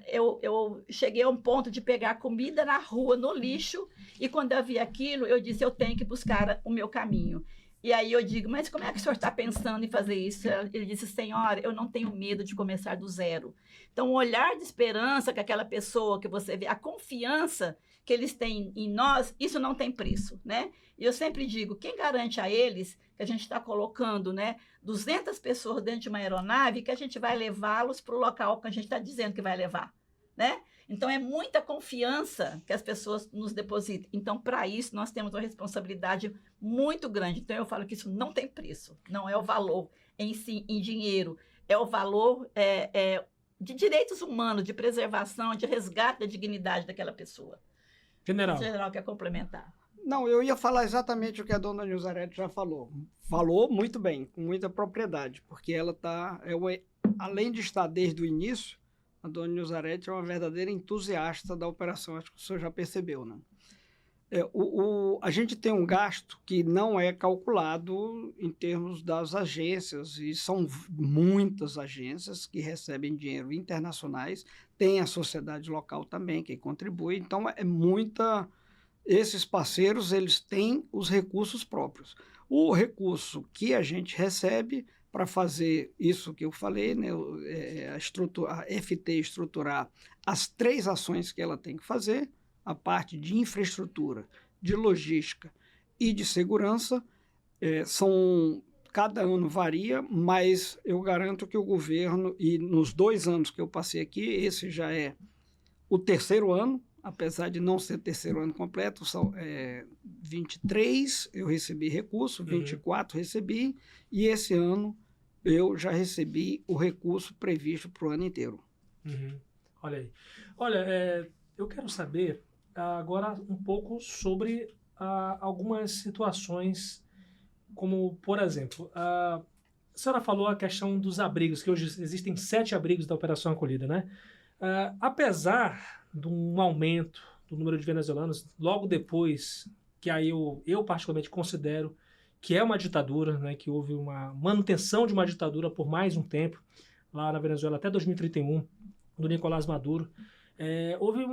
eu cheguei a um ponto de pegar comida na rua, no lixo, e quando eu vi aquilo, eu disse, eu tenho que buscar o meu caminho. E aí eu digo, mas como é que o senhor está pensando em fazer isso? Ele disse, senhora, eu não tenho medo de começar do zero. Então, o olhar de esperança que aquela pessoa que você vê, a confiança que eles têm em nós, isso não tem preço, né? E eu sempre digo, quem garante a eles que a gente está colocando, né, 200 pessoas dentro de uma aeronave que a gente vai levá-los para o local que a gente está dizendo que vai levar, né? Então, é muita confiança que as pessoas nos depositam. Então, para isso, nós temos uma responsabilidade muito grande. Então, eu falo que isso não tem preço. Não é o valor em si, em dinheiro. É o valor de direitos humanos, de preservação, de resgate da dignidade daquela pessoa. General. O general quer complementar. Não, eu ia falar exatamente o que a dona Nilzarete já falou. Falou muito bem, com muita propriedade, porque ela está, além de estar desde o início, a dona Nilzarete é uma verdadeira entusiasta da operação, acho que o senhor já percebeu, né? A gente tem um gasto que não é calculado em termos das agências, e são muitas agências que recebem dinheiro internacionais, tem a sociedade local também que contribui, então esses parceiros, eles têm os recursos próprios. O recurso que a gente recebe para fazer isso que eu falei, né, a FT estruturar as 3 ações que ela tem que fazer, a parte de infraestrutura, de logística e de segurança, cada ano varia, mas eu garanto que o governo, e nos 2 anos que eu passei aqui, esse já é o 3º ano, apesar de não ser 3º ano completo, são 23 eu recebi recurso, 24 recebi, e esse ano eu já recebi o recurso previsto para o ano inteiro. Olha aí. Olha, eu quero saber agora um pouco sobre algumas situações, como, por exemplo, senhora falou a questão dos abrigos, que hoje existem 7 abrigos da Operação Acolhida, né? Apesar de um aumento do número de venezuelanos, logo depois, que aí eu particularmente considero que é uma ditadura, né? Que houve uma manutenção de uma ditadura por mais um tempo, lá na Venezuela até 2031, do Nicolás Maduro. Houve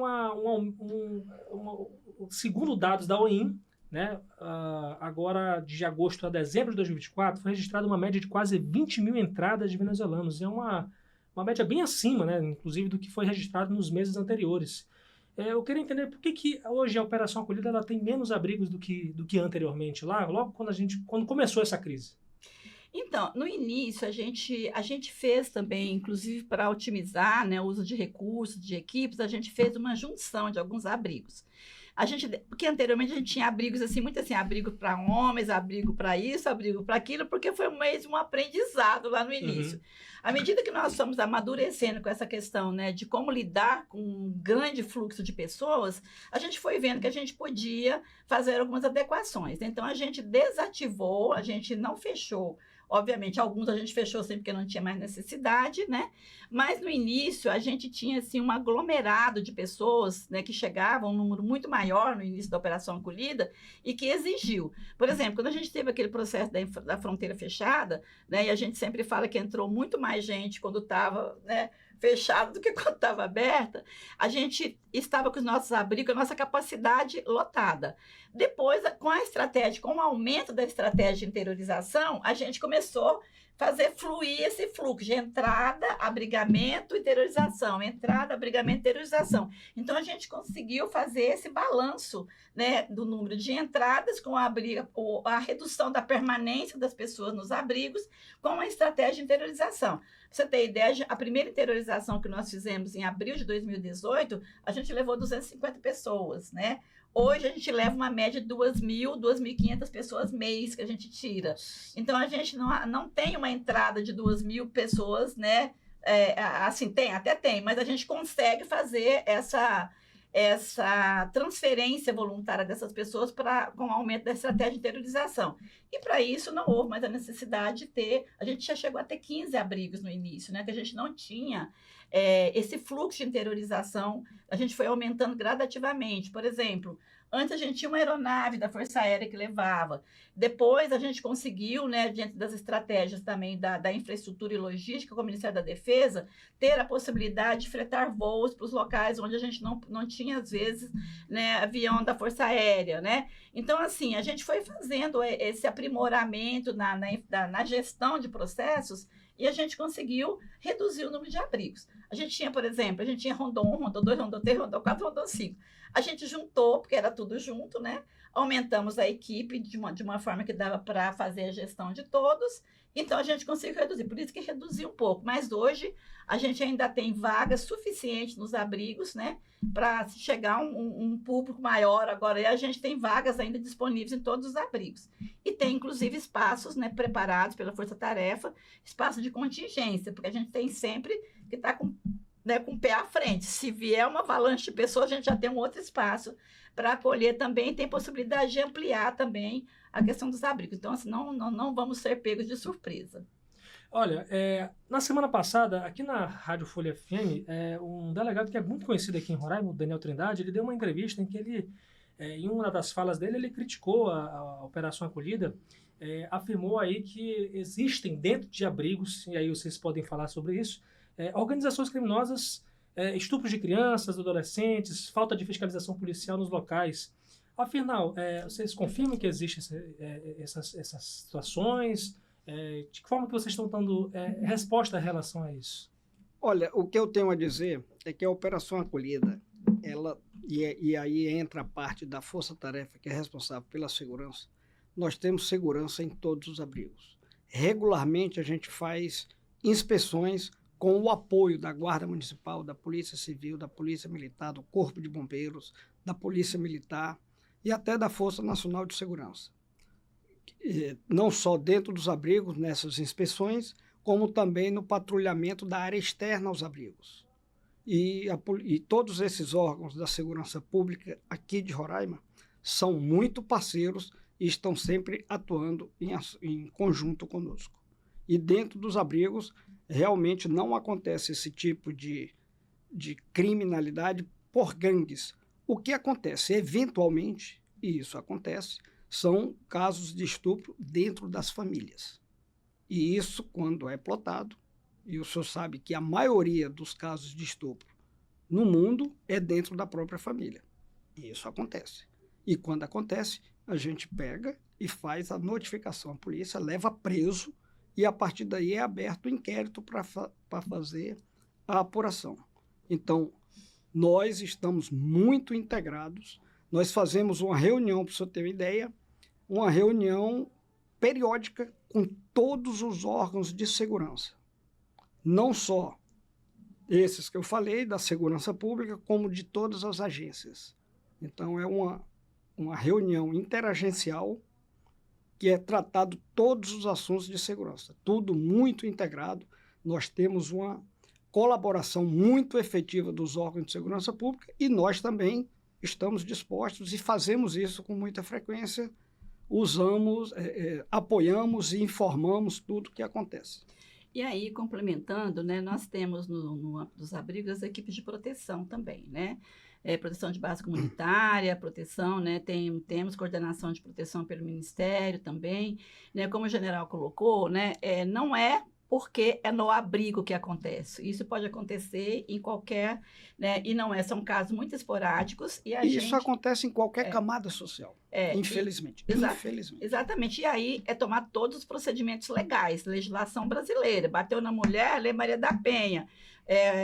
segundo dados da OIM, né, agora de agosto a dezembro de 2024, foi registrada uma média de quase 20 mil entradas de venezuelanos. É uma média bem acima, né, inclusive, do que foi registrado nos meses anteriores. Eu queria entender por que hoje a Operação Acolhida ela tem menos abrigos do que anteriormente, logo quando começou essa crise. Então, no início, a gente fez também, inclusive para otimizar, né, o uso de recursos, de equipes, a gente fez uma junção de alguns abrigos. Porque anteriormente a gente tinha abrigos assim, muito assim, abrigo para homens, abrigo para isso, abrigo para aquilo, porque foi mesmo um aprendizado lá no início. À medida que nós estamos amadurecendo com essa questão, né, de como lidar com um grande fluxo de pessoas, a gente foi vendo que a gente podia fazer algumas adequações. Então, a gente desativou, a gente não fechou. Obviamente, alguns a gente fechou sempre porque não tinha mais necessidade, né? Mas no início a gente tinha assim um aglomerado de pessoas, né, que chegavam, um número muito maior no início da Operação Acolhida e que exigiu. Por exemplo, quando a gente teve aquele processo da fronteira fechada, né, e a gente sempre fala que entrou muito mais gente quando estava, né, fechado do que quando estava aberta, a gente estava com os nossos abrigos, a nossa capacidade lotada. Depois, com o aumento da estratégia de interiorização, a gente começou a fazer fluir esse fluxo de entrada, abrigamento, interiorização, entrada, abrigamento, interiorização. Então, a gente conseguiu fazer esse balanço, né, do número de entradas com a redução da permanência das pessoas nos abrigos com a estratégia de interiorização. Pra você ter ideia, a primeira interiorização que nós fizemos em abril de 2018, a gente levou 250 pessoas, né? Hoje a gente leva uma média de 2.000, 2.500 pessoas mês que a gente tira. Então a gente não tem uma entrada de 2.000 pessoas, né? Assim, até tem, mas a gente consegue fazer essa transferência voluntária dessas pessoas com o aumento da estratégia de interiorização. E para isso não houve mais a necessidade de ter, a gente já chegou a ter 15 abrigos no início, né, que a gente não tinha esse fluxo de interiorização, a gente foi aumentando gradativamente. Por exemplo, antes a gente tinha uma aeronave da Força Aérea que levava. Depois a gente conseguiu, né, diante das estratégias também da infraestrutura e logística com o Ministério da Defesa, ter a possibilidade de fretar voos para os locais onde a gente não tinha, às vezes, né, avião da Força Aérea, né? Então, assim, a gente foi fazendo esse aprimoramento na gestão de processos e a gente conseguiu reduzir o número de abrigos. A gente tinha, por exemplo, Rondon 1, Rondon 2, Rondon 3, Rondon 4, Rondon 5. A gente juntou, porque era tudo junto, né? Aumentamos a equipe de uma forma que dava para fazer a gestão de todos. Então, a gente conseguiu reduzir. Por isso que reduziu um pouco. Mas hoje, a gente ainda tem vagas suficientes nos abrigos, né? Para chegar um público maior agora. E a gente tem vagas ainda disponíveis em todos os abrigos. E tem, inclusive, espaços, né, preparados pela Força Tarefa, espaço de contingência, porque a gente tem sempre que estar com o pé à frente. Se vier uma avalanche de pessoas, a gente já tem um outro espaço para acolher também. Tem possibilidade de ampliar também a questão dos abrigos. Então, assim, não vamos ser pegos de surpresa. Olha, na semana passada, aqui na Rádio Folha FM, um delegado que é muito conhecido aqui em Roraima, o Daniel Trindade, ele deu uma entrevista em que ele, em uma das falas dele, ele criticou a Operação Acolhida, afirmou aí que existem dentro de abrigos, e aí vocês podem falar sobre isso, organizações criminosas, estupros de crianças, adolescentes, falta de fiscalização policial nos locais. Afinal, vocês confirmam que existem essas situações? De que forma que vocês estão dando resposta em relação a isso? Olha, o que eu tenho a dizer é que a Operação Acolhida, e aí entra a parte da Força Tarefa, que é responsável pela segurança, nós temos segurança em todos os abrigos. Regularmente a gente faz inspeções com o apoio da Guarda Municipal, da Polícia Civil, da Polícia Militar, do Corpo de Bombeiros, da Polícia Militar e até da Força Nacional de Segurança. Não só dentro dos abrigos, nessas inspeções, como também no patrulhamento da área externa aos abrigos. E todos esses órgãos da segurança pública aqui de Roraima são muito parceiros e estão sempre atuando em conjunto conosco. E dentro dos abrigos, realmente não acontece esse tipo de criminalidade por gangues. O que acontece, eventualmente, e isso acontece, são casos de estupro dentro das famílias. E isso, quando é plotado, e o senhor sabe que a maioria dos casos de estupro no mundo é dentro da própria família. E isso acontece. E quando acontece, a gente pega e faz a notificação à polícia, leva preso, e a partir daí é aberto o inquérito para fazer a apuração. Então, nós estamos muito integrados, nós fazemos uma reunião, para o senhor ter uma ideia, uma reunião periódica com todos os órgãos de segurança. Não só esses que eu falei, da segurança pública, como de todas as agências. Então, é uma reunião interagencial que é tratado todos os assuntos de segurança. Tudo muito integrado. Nós temos uma colaboração muito efetiva dos órgãos de segurança pública e nós também estamos dispostos e fazemos isso com muita frequência, usamos, apoiamos e informamos tudo o que acontece. E aí, complementando, né, nós temos no âmbito dos abrigos as equipes de proteção também, né? Proteção de base comunitária, proteção, né? Temos coordenação de proteção pelo Ministério também, né? Como o general colocou, né? Não é porque é no abrigo que acontece. Isso pode acontecer em qualquer, né? E não são casos muito esporádicos. E isso acontece em qualquer camada social, infelizmente. Infelizmente. Exatamente. E aí é tomar todos os procedimentos legais, legislação brasileira. Bateu na mulher, Lei Maria da Penha.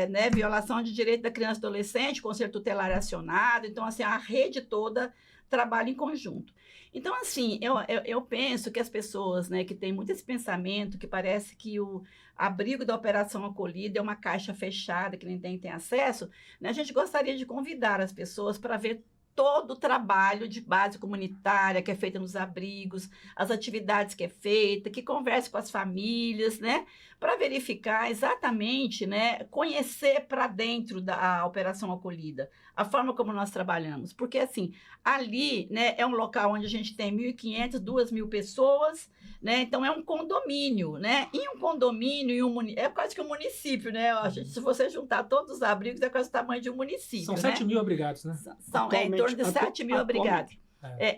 Né? Violação de direito da criança e adolescente, conselho tutelar acionado. Então, assim, a rede toda trabalha em conjunto. Então, assim, eu penso que as pessoas, né, que têm muito esse pensamento, que parece que o abrigo da Operação Acolhida é uma caixa fechada, que ninguém tem acesso, né, a gente gostaria de convidar as pessoas para ver todo o trabalho de base comunitária que é feito nos abrigos, as atividades que é feita, que converse com as famílias, né, para verificar exatamente, né, conhecer para dentro da Operação Acolhida, a forma como nós trabalhamos, porque assim, ali, né, é um local onde a gente tem 1.500, 2.000 pessoas, né, então é um condomínio, né, e um condomínio é quase que um município, né, se você juntar todos os abrigos é quase o tamanho de um município. São 7.000 abrigados, né? São em torno de 7.000 abrigados.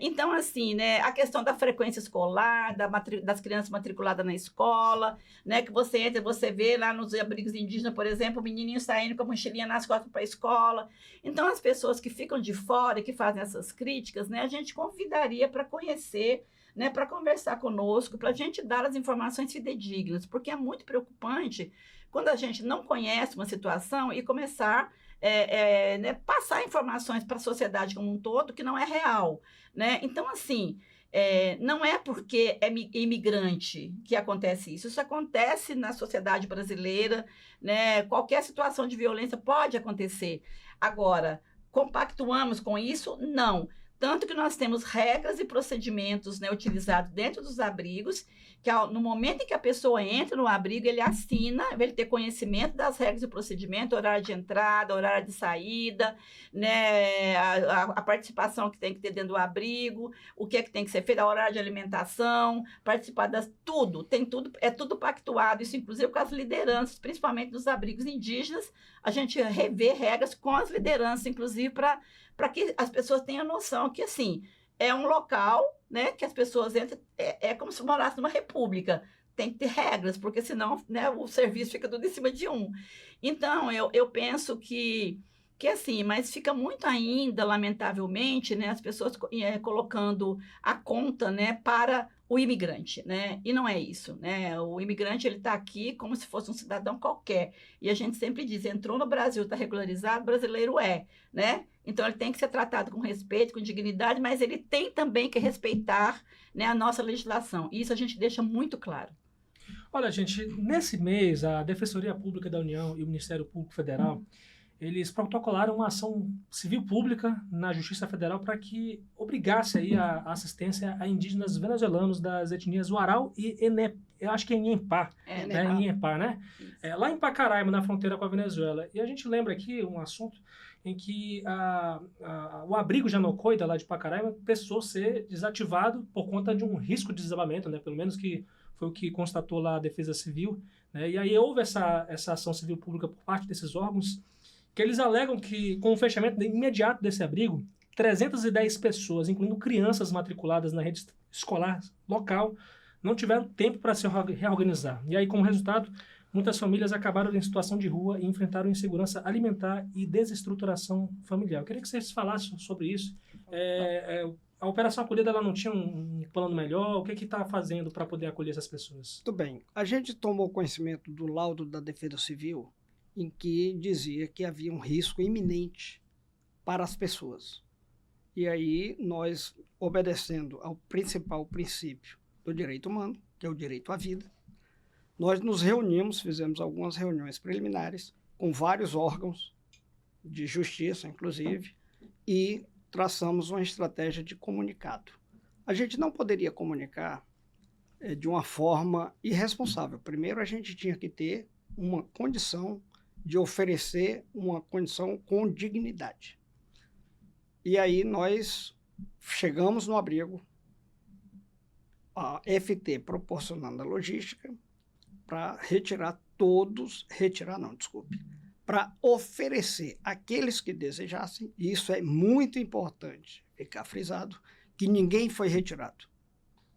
Então, assim, né, a questão da frequência escolar, das crianças matriculadas na escola, né, que você entra, você vê lá nos abrigos indígenas, por exemplo, o menininho saindo com a mochilinha nas costas para a escola. Então, as pessoas que ficam de fora e que fazem essas críticas, né, a gente convidaria para conhecer, né, para conversar conosco, para a gente dar as informações fidedignas, porque é muito preocupante quando a gente não conhece uma situação e começar né, passar informações para a sociedade como um todo que não é real, né? Então, assim, não é porque é imigrante que acontece isso. Isso acontece na sociedade brasileira, né? Qualquer situação de violência pode acontecer. Agora, compactuamos com isso? Não. Tanto que nós temos regras e procedimentos, né, utilizados dentro dos abrigos, que no momento em que a pessoa entra no abrigo, ele assina, ele ter conhecimento das regras e procedimento, horário de entrada, horário de saída, né, a participação que tem que ter dentro do abrigo, o que é que tem que ser feito, a horário de alimentação, participar tudo, tem tudo, é tudo pactuado, isso inclusive com as lideranças, principalmente dos abrigos indígenas, a gente revê regras com as lideranças, inclusive para que as pessoas tenham noção que, assim, é um local, né, que as pessoas entram, é como se morasse numa república, tem que ter regras, porque senão, né, o serviço fica tudo em cima de um. Então, eu penso que assim, mas fica muito ainda, lamentavelmente, né, as pessoas colocando a conta, né, para o imigrante, né, e não é isso, né, o imigrante, ele está aqui como se fosse um cidadão qualquer, e a gente sempre diz, entrou no Brasil, está regularizado, brasileiro né, então ele tem que ser tratado com respeito, com dignidade, mas ele tem também que respeitar, né, a nossa legislação, e isso a gente deixa muito claro. Olha, gente, nesse mês, a Defensoria Pública da União e o Ministério Público Federal, eles protocolaram uma ação civil pública na Justiça Federal para que obrigasse aí a assistência a indígenas venezuelanos das etnias Uarau e eu acho que é Inhempá, né? Lá em Pacaraima, na fronteira com a Venezuela. E a gente lembra aqui um assunto em que o abrigo Janocoida, lá de Pacaraima, precisou ser desativado por conta de um risco de desabamento, né? Pelo menos que foi o que constatou lá a Defesa Civil, né? E aí houve essa ação civil pública por parte desses órgãos, que eles alegam que, com o fechamento imediato desse abrigo, 310 pessoas, incluindo crianças matriculadas na rede escolar local, não tiveram tempo para se reorganizar. E aí, como resultado, muitas famílias acabaram em situação de rua e enfrentaram insegurança alimentar e desestruturação familiar. Eu queria que vocês falassem sobre isso. A Operação Acolhida, ela não tinha um plano melhor? O que está fazendo para poder acolher essas pessoas? Tudo bem. A gente tomou conhecimento do laudo da Defesa Civil, em que dizia que havia um risco iminente para as pessoas. E aí nós, obedecendo ao principal princípio do direito humano, que é o direito à vida, nós nos reunimos, fizemos algumas reuniões preliminares com vários órgãos de justiça, inclusive, e traçamos uma estratégia de comunicado. A gente não poderia comunicar de uma forma irresponsável. Primeiro, a gente tinha que ter uma condição de oferecer uma condição com dignidade. E aí nós chegamos no abrigo, a FT proporcionando a logística, para para oferecer àqueles que desejassem, e isso é muito importante ficar frisado, que ninguém foi retirado.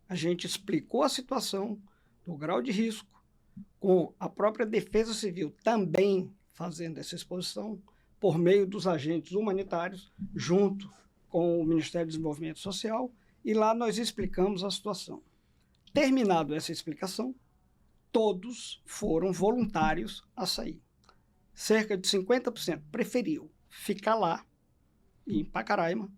A gente explicou a situação do grau de risco, com a própria Defesa Civil também fazendo essa exposição, por meio dos agentes humanitários, junto com o Ministério do Desenvolvimento Social, e lá nós explicamos a situação. Terminado essa explicação, todos foram voluntários a sair. Cerca de 50% preferiu ficar lá, em Pacaraima,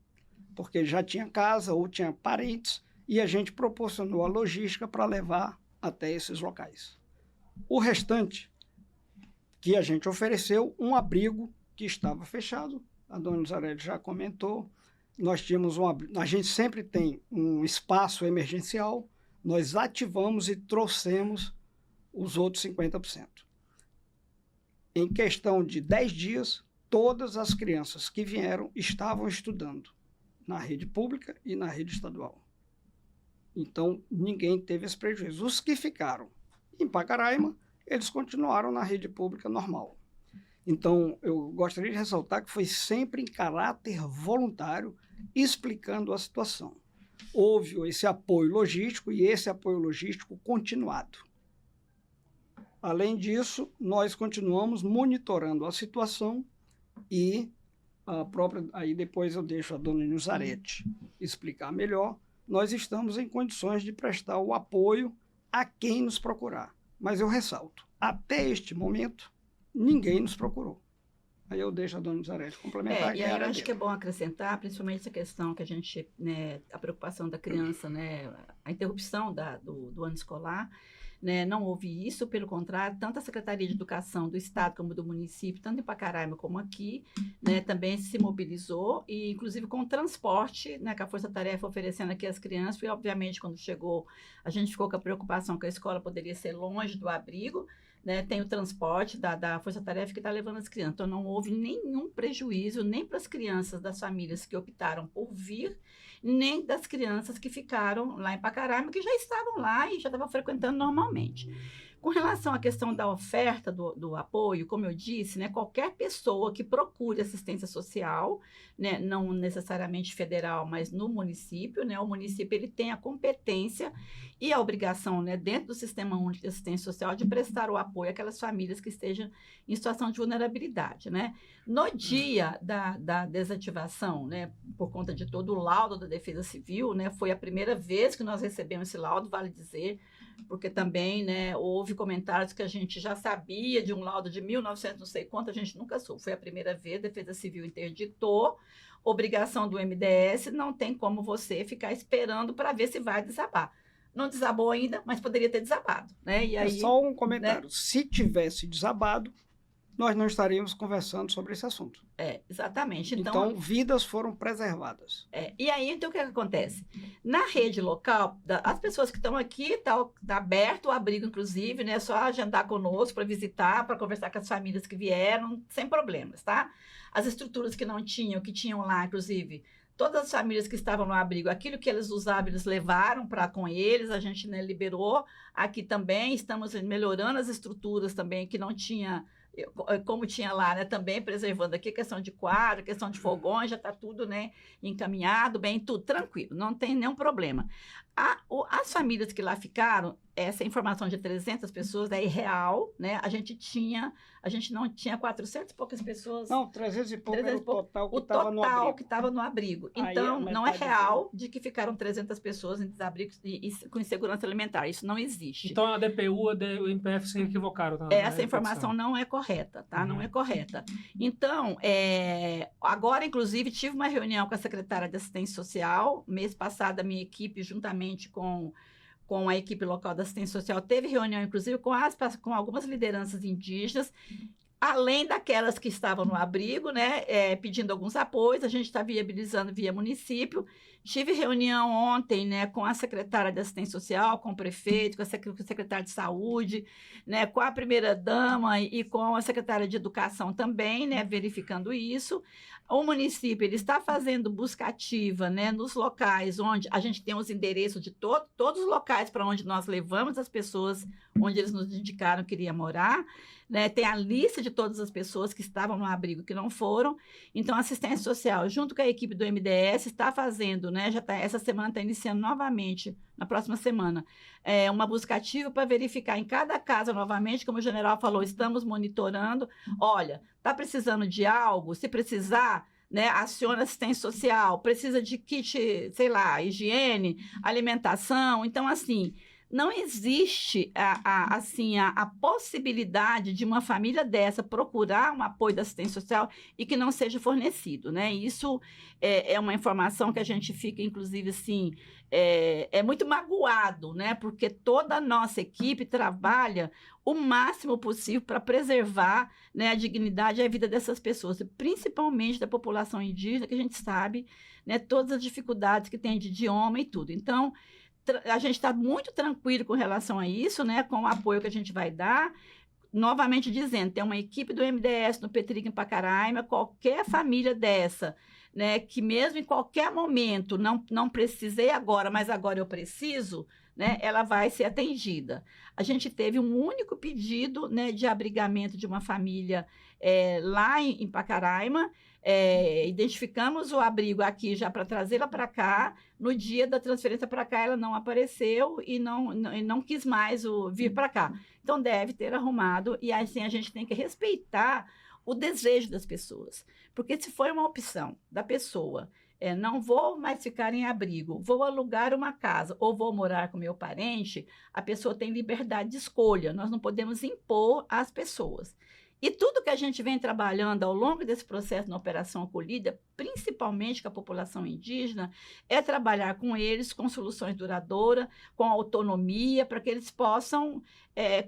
porque já tinha casa ou tinha parentes, e a gente proporcionou a logística para levar até esses locais. O restante, que a gente ofereceu, um abrigo que estava fechado, a dona Isarelli já comentou, nós tínhamos a gente sempre tem um espaço emergencial, nós ativamos e trouxemos os outros 50%. Em questão de 10 dias, todas as crianças que vieram estavam estudando na rede pública e na rede estadual. Então, ninguém teve esse prejuízo. Os que ficaram em Pacaraima, eles continuaram na rede pública normal. Então, eu gostaria de ressaltar que foi sempre em caráter voluntário, explicando a situação. Houve esse apoio logístico e esse apoio logístico continuado. Além disso, nós continuamos monitorando a situação e aí depois eu deixo a dona Nilzarete explicar melhor, nós estamos em condições de prestar o apoio a quem nos procurar. Mas eu ressalto, até este momento, ninguém nos procurou. Aí eu deixo a dona Nilzarete complementar. E aí eu acho que é bom acrescentar, principalmente essa questão que a gente, né, a preocupação da criança, né, a interrupção do ano escolar, né, não houve isso, pelo contrário, tanto a Secretaria de Educação do Estado como do município, tanto em Pacaraima como aqui, né, também se mobilizou, e inclusive com o transporte, né, que a Força Tarefa oferecendo aqui às crianças, e obviamente quando chegou, a gente ficou com a preocupação que a escola poderia ser longe do abrigo, né, tem o transporte da Força Tarefa que está levando as crianças, então não houve nenhum prejuízo, nem para as crianças das famílias que optaram por vir, nem das crianças que ficaram lá em Pacaraima, que já estavam lá e já estavam frequentando normalmente. Com relação à questão da oferta do apoio, como eu disse, né, qualquer pessoa que procure assistência social, né, não necessariamente federal, mas no município, né, o município ele tem a competência e a obrigação, né, dentro do Sistema Único de Assistência Social, de prestar o apoio àquelas famílias que estejam em situação de vulnerabilidade, né. No dia da desativação, né, por conta de todo o laudo da Defesa Civil, né, foi a primeira vez que nós recebemos esse laudo, vale dizer, porque também, né, houve comentários que a gente já sabia de um laudo de 1900, não sei quanto, a gente nunca soube. Foi a primeira vez, a Defesa Civil interditou, obrigação do MDS, não tem como você ficar esperando para ver se vai desabar. Não desabou ainda, mas poderia ter desabado, né? E aí, só um comentário. Né? Se tivesse desabado, nós não estaríamos conversando sobre esse assunto. Exatamente. Então, vidas foram preservadas. E aí, então, o que acontece? Na rede local, as pessoas que estão aqui, tá aberto o abrigo, inclusive, né? É só agendar conosco para visitar, para conversar com as famílias que vieram, sem problemas, tá? As estruturas que não tinham, que tinham lá, inclusive, todas as famílias que estavam no abrigo, aquilo que eles usavam, eles levaram para com eles, a gente, né, liberou. Aqui também estamos melhorando as estruturas também, que não tinha, como tinha lá, né, também preservando aqui, questão de quadro, questão de fogões, já está tudo, né, encaminhado, bem, tudo tranquilo, não tem nenhum problema. As famílias que lá ficaram, essa informação de 300 pessoas é irreal, né? A gente não tinha 400 e poucas pessoas. Não, 300 e pouco era o total que o estava no total abrigo. que estava no abrigo. Aí, Então, não é metade real de que ficaram 300 pessoas em desabrigo e com insegurança alimentar. Isso não existe. Então, a DPU e o INPF se equivocaram. Essa informação não é correta, tá? Não é correta. Então, agora, inclusive, tive uma reunião com a secretária de Assistência Social. Mês passado, a minha equipe, juntamente com a equipe local da Assistência Social, teve reunião, inclusive, com algumas lideranças indígenas, além daquelas que estavam no abrigo, né, pedindo alguns apoios. A gente está viabilizando via município. Tive reunião ontem, né, com a secretária de Assistência Social, com o prefeito, com o secretário de Saúde, né, com a primeira-dama e com a secretária de Educação também, né, verificando isso. O município ele está fazendo busca ativa, né, nos locais onde a gente tem os endereços de todos os locais para onde nós levamos as pessoas, onde eles nos indicaram que iria morar, né, tem a lista de todas as pessoas que estavam no abrigo que não foram. Então, a assistência social, junto com a equipe do MDS, está fazendo, né, essa semana está iniciando novamente, na próxima semana, uma busca ativa para verificar em cada casa novamente, como o general falou, estamos monitorando. Olha, está precisando de algo? Se precisar, né, aciona assistência social, precisa de kit, sei lá, higiene, alimentação. Então, assim, não existe a possibilidade de uma família dessa procurar um apoio da assistência social e que não seja fornecido, né? Isso é uma informação que a gente fica, inclusive, assim, muito magoado, né? Porque toda a nossa equipe trabalha o máximo possível para preservar, né, a dignidade e a vida dessas pessoas, principalmente da população indígena, que a gente sabe, né, todas as dificuldades que tem de idioma e tudo. Então, a gente está muito tranquilo com relação a isso, né, com o apoio que a gente vai dar. Novamente dizendo, tem uma equipe do MDS no Petrica, em Pacaraima, qualquer família dessa, né, que mesmo em qualquer momento, não precisei agora, mas agora eu preciso, né, ela vai ser atendida. A gente teve um único pedido, né, de abrigamento de uma família lá em Pacaraima. Identificamos o abrigo aqui já para trazê-la para cá. No dia da transferência para cá, ela não apareceu e não quis mais vir para cá. Então, deve ter arrumado, e assim a gente tem que respeitar o desejo das pessoas. Porque se for uma opção da pessoa, não vou mais ficar em abrigo, vou alugar uma casa ou vou morar com meu parente, a pessoa tem liberdade de escolha. Nós não podemos impor às pessoas. E tudo que a gente vem trabalhando ao longo desse processo na Operação Acolhida, principalmente com a população indígena, é trabalhar com eles com soluções duradouras, com autonomia, para que eles possam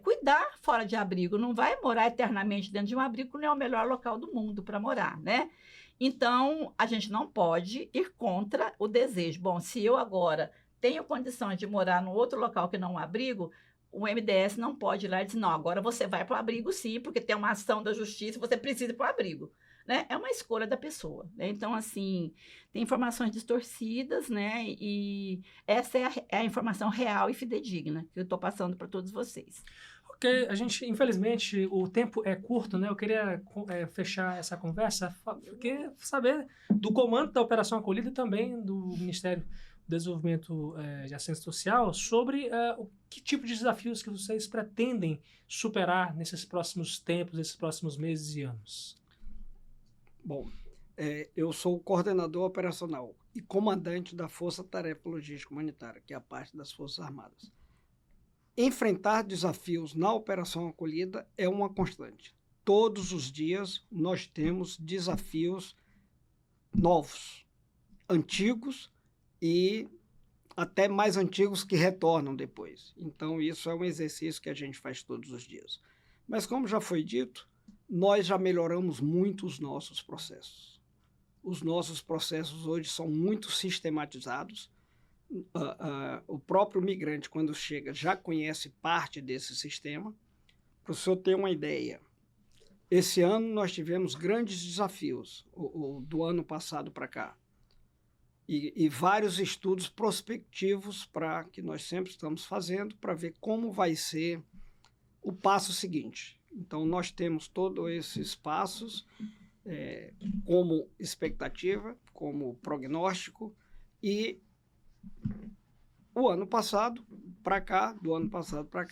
cuidar fora de abrigo. Não vai morar eternamente dentro de um abrigo, não é o melhor local do mundo para morar, né? Então, a gente não pode ir contra o desejo. Bom, se eu agora tenho condições de morar num outro local que não é um abrigo, o MDS não pode ir lá e dizer, não, agora você vai para o abrigo sim, porque tem uma ação da justiça, você precisa ir para o abrigo. Né? É uma escolha da pessoa. Né? Então, assim, tem informações distorcidas, né? E essa é a informação real e fidedigna que eu estou passando para todos vocês. Ok, a gente, infelizmente, o tempo é curto, né? Eu queria fechar essa conversa, eu queria saber do comando da Operação Acolhida e também do Ministério do Desenvolvimento de Assistência Social sobre que tipo de desafios que vocês pretendem superar nesses próximos tempos, nesses próximos meses e anos. Bom, eu sou o coordenador operacional e comandante da Força Tarefa Logística Humanitária, que é a parte das Forças Armadas. Enfrentar desafios na Operação Acolhida é uma constante. Todos os dias nós temos desafios novos, antigos e até mais antigos que retornam depois. Então, isso é um exercício que a gente faz todos os dias. Mas, como já foi dito, nós já melhoramos muito os nossos processos. Os nossos processos hoje são muito sistematizados. O próprio migrante, quando chega, já conhece parte desse sistema. Para o senhor ter uma ideia, esse ano nós tivemos grandes desafios, do ano passado para cá. e vários estudos prospectivos que nós sempre estamos fazendo para ver como vai ser o passo seguinte. Então, nós temos todos esses passos como expectativa, como prognóstico, e do ano passado para cá,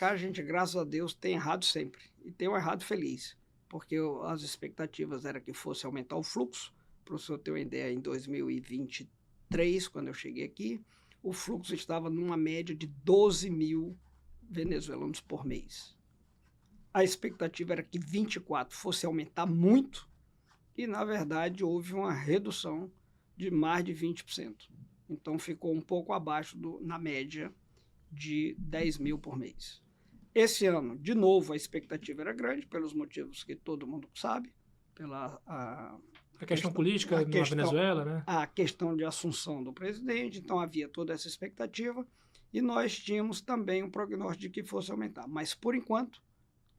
a gente, graças a Deus, tem errado sempre. E tem um errado feliz, porque as expectativas eram que fosse aumentar o fluxo. Para o senhor ter uma ideia, em 2023, quando eu cheguei aqui, o fluxo estava numa média de 12 mil venezuelanos por mês. A expectativa era que 24 fosse aumentar muito, e, na verdade, houve uma redução de mais de 20%. Então, ficou um pouco abaixo, na média, de 10 mil por mês. Esse ano, de novo, a expectativa era grande, pelos motivos que todo mundo sabe, a questão política na Venezuela, né? A questão de assunção do presidente, então havia toda essa expectativa, e nós tínhamos também um prognóstico de que fosse aumentar. Mas, por enquanto,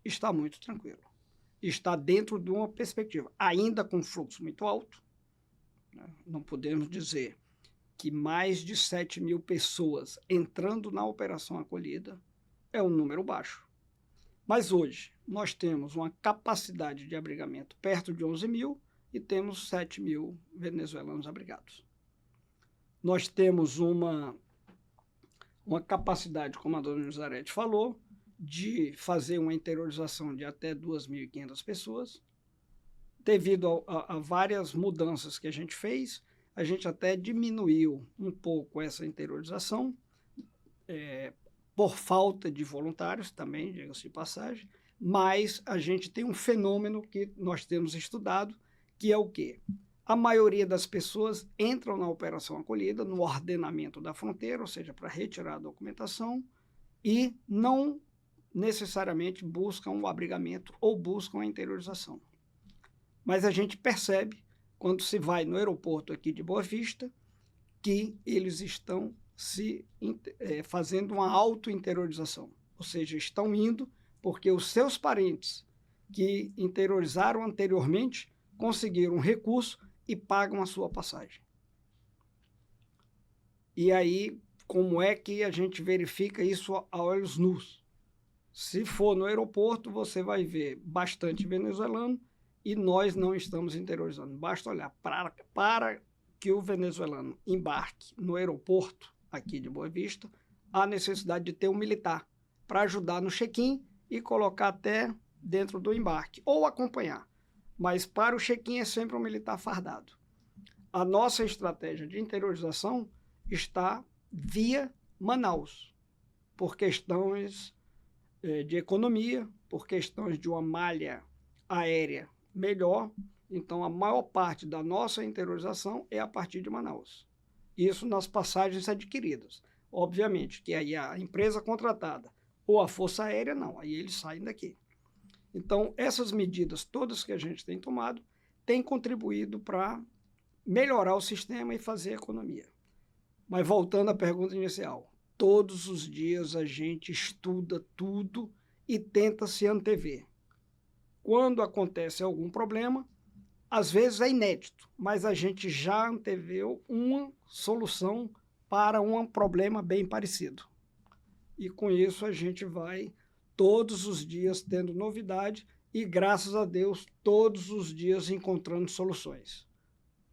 está muito tranquilo. Está dentro de uma perspectiva, ainda com fluxo muito alto, né? Não podemos dizer que mais de 7 mil pessoas entrando na operação acolhida é um número baixo. Mas hoje nós temos uma capacidade de abrigamento perto de 11 mil e temos 7 mil venezuelanos abrigados. Nós temos uma capacidade, como a dona Nizarete falou, de fazer uma interiorização de até 2.500 pessoas. Devido a várias mudanças que a gente fez, a gente até diminuiu um pouco essa interiorização, por falta de voluntários também, diga-se de passagem, mas a gente tem um fenômeno que nós temos estudado, que é o quê? A maioria das pessoas entram na operação acolhida, no ordenamento da fronteira, ou seja, para retirar a documentação, e não necessariamente buscam o abrigamento ou buscam a interiorização. Mas a gente percebe, quando se vai no aeroporto aqui de Boa Vista, que eles estão fazendo uma auto-interiorização, ou seja, estão indo porque os seus parentes que interiorizaram anteriormente conseguiram um recurso e pagam a sua passagem. E aí, como é que a gente verifica isso a olhos nus? Se for no aeroporto, você vai ver bastante venezuelano e nós não estamos interiorizando. Basta olhar para que o venezuelano embarque no aeroporto aqui de Boa Vista, há necessidade de ter um militar para ajudar no check-in e colocar até dentro do embarque, ou acompanhar. Mas para o check-in é sempre um militar fardado. A nossa estratégia de interiorização está via Manaus, por questões de economia, por questões de uma malha aérea melhor. Então, a maior parte da nossa interiorização é a partir de Manaus. Isso nas passagens adquiridas. Obviamente que aí a empresa contratada ou a Força Aérea, não, aí eles saem daqui. Então, essas medidas todas que a gente tem tomado têm contribuído para melhorar o sistema e fazer economia. Mas voltando à pergunta inicial, todos os dias a gente estuda tudo e tenta se antever. Quando acontece algum problema, às vezes é inédito, mas a gente já anteveu uma solução para um problema bem parecido. E com isso a gente vai todos os dias tendo novidade e, graças a Deus, todos os dias encontrando soluções.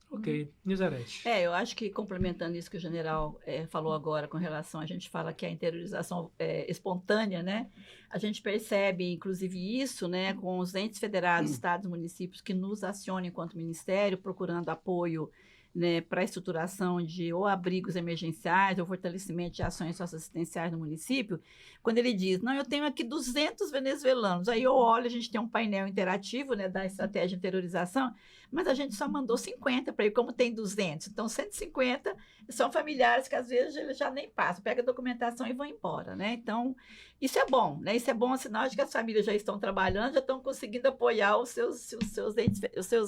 Ok. Nizarete. Eu acho que, complementando isso que o general falou agora, com relação, a gente fala que a interiorização espontânea, né? A gente percebe, inclusive, isso, né, com os entes federados, estados, municípios, que nos acionam enquanto ministério, procurando apoio, né, para a estruturação de ou abrigos emergenciais ou fortalecimento de ações socioassistenciais no município, quando ele diz, não, eu tenho aqui 200 venezuelanos, aí eu olho, a gente tem um painel interativo, né, da estratégia de interiorização, mas a gente só mandou 50 para ele, como tem 200, então 150 são familiares que às vezes eles já nem passam, pega a documentação e vão embora, né, então Isso é bom, né? Isso é bom, sinal de que as famílias já estão trabalhando, já estão conseguindo apoiar os seus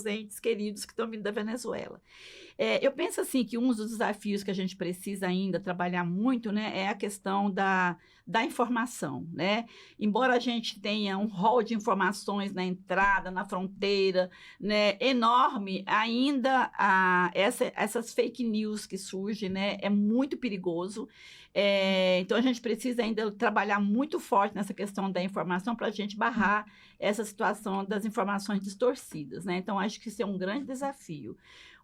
entes queridos que estão vindo da Venezuela. Eu penso assim que um dos desafios que a gente precisa ainda trabalhar muito, né, é a questão da informação, né? Embora a gente tenha um rol de informações na entrada, na fronteira, né, enorme, ainda essas fake news que surgem, né, é muito perigoso. Então a gente precisa ainda trabalhar muito forte nessa questão da informação para a gente barrar essa situação das informações distorcidas, né? Então acho que isso é um grande desafio.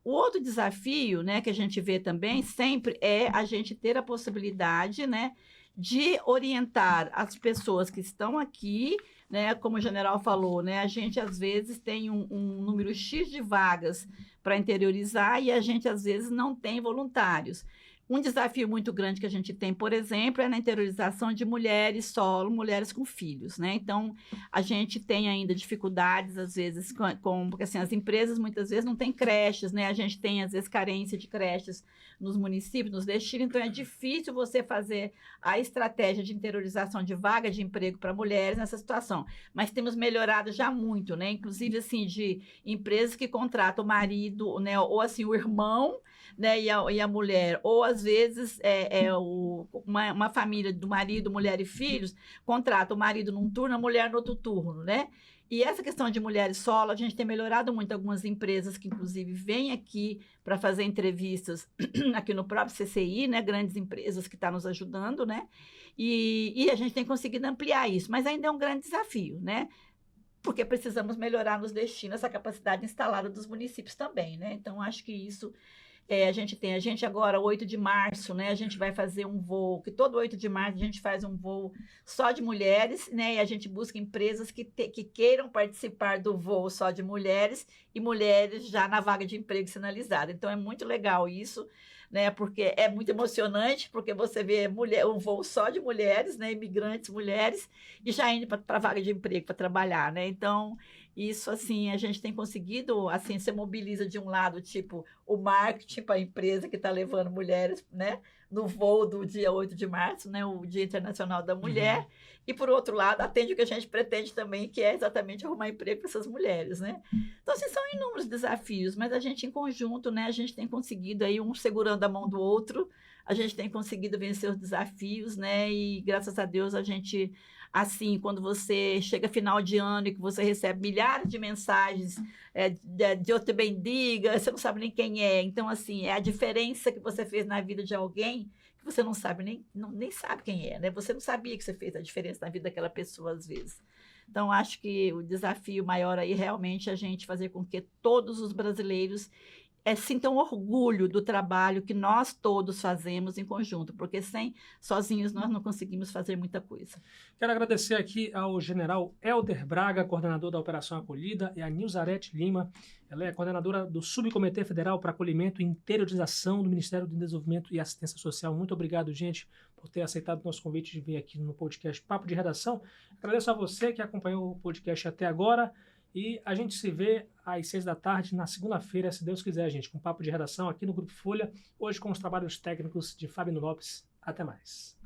O outro desafio, né, que a gente vê também sempre é a gente ter a possibilidade, né, de orientar as pessoas que estão aqui, né, como o general falou, né, a gente às vezes tem um número X de vagas para interiorizar e a gente às vezes não tem voluntários. Um desafio muito grande que a gente tem, por exemplo, é na interiorização de mulheres solo, mulheres com filhos, né? Então, a gente tem ainda dificuldades, às vezes, porque assim, as empresas muitas vezes não têm creches, né? A gente tem, às vezes, carência de creches nos municípios, nos destinos, então é difícil você fazer a estratégia de interiorização de vaga de emprego para mulheres nessa situação. Mas temos melhorado já muito, né? Inclusive, assim, de empresas que contratam o marido, né? Ou, assim, o irmão, né, e a mulher, ou às vezes uma família do marido, mulher e filhos, contrata o marido num turno, a mulher no outro turno, né? E essa questão de mulheres solo, a gente tem melhorado muito algumas empresas que, inclusive, vêm aqui para fazer entrevistas aqui no próprio CCI, né? Grandes empresas que estão nos ajudando, né? E a gente tem conseguido ampliar isso, mas ainda é um grande desafio, né? Porque precisamos melhorar nos destinos essa capacidade instalada dos municípios também, né? Então, acho que isso a gente agora, 8 de março, né? A gente vai fazer um voo, que todo 8 de março a gente faz um voo só de mulheres, né? E a gente busca empresas que queiram participar do voo só de mulheres e mulheres já na vaga de emprego sinalizada. Então, é muito legal isso, né? Porque é muito emocionante, porque você vê um voo só de mulheres, né? Imigrantes mulheres, e já indo para a vaga de emprego para trabalhar, né? Então, isso, assim, a gente tem conseguido, assim, se mobiliza de um lado, tipo, o marketing para a empresa que está levando mulheres, né, no voo do dia 8 de março, né, o Dia Internacional da Mulher, e, por outro lado, atende o que a gente pretende também, que é exatamente arrumar emprego para essas mulheres, né. Então, assim, são inúmeros desafios, mas a gente, em conjunto, né, a gente tem conseguido aí, um segurando a mão do outro, a gente tem conseguido vencer os desafios, né, e, graças a Deus, a gente... Assim, quando você chega final de ano e que você recebe milhares de mensagens Deus te bendiga, você não sabe nem quem é. Então, assim, é a diferença que você fez na vida de alguém que você não sabe nem sabe quem é, né? Você não sabia que você fez a diferença na vida daquela pessoa, às vezes. Então, acho que o desafio maior aí realmente é a gente fazer com que todos os brasileiros sintam orgulho do trabalho que nós todos fazemos em conjunto, porque sozinhos nós não conseguimos fazer muita coisa. Quero agradecer aqui ao general Helder Braga, coordenador da Operação Acolhida, e a Nilzarete Lima, ela é coordenadora do Subcomitê Federal para Acolhimento e Interiorização do Ministério do Desenvolvimento e Assistência Social. Muito obrigado, gente, por ter aceitado o nosso convite de vir aqui no podcast Papo de Redação. Agradeço a você que acompanhou o podcast até agora. E a gente se vê às 6 da tarde, na segunda-feira, se Deus quiser, gente, com Papo de Redação aqui no Grupo Folha, hoje com os trabalhos técnicos de Fábio Lopes. Até mais.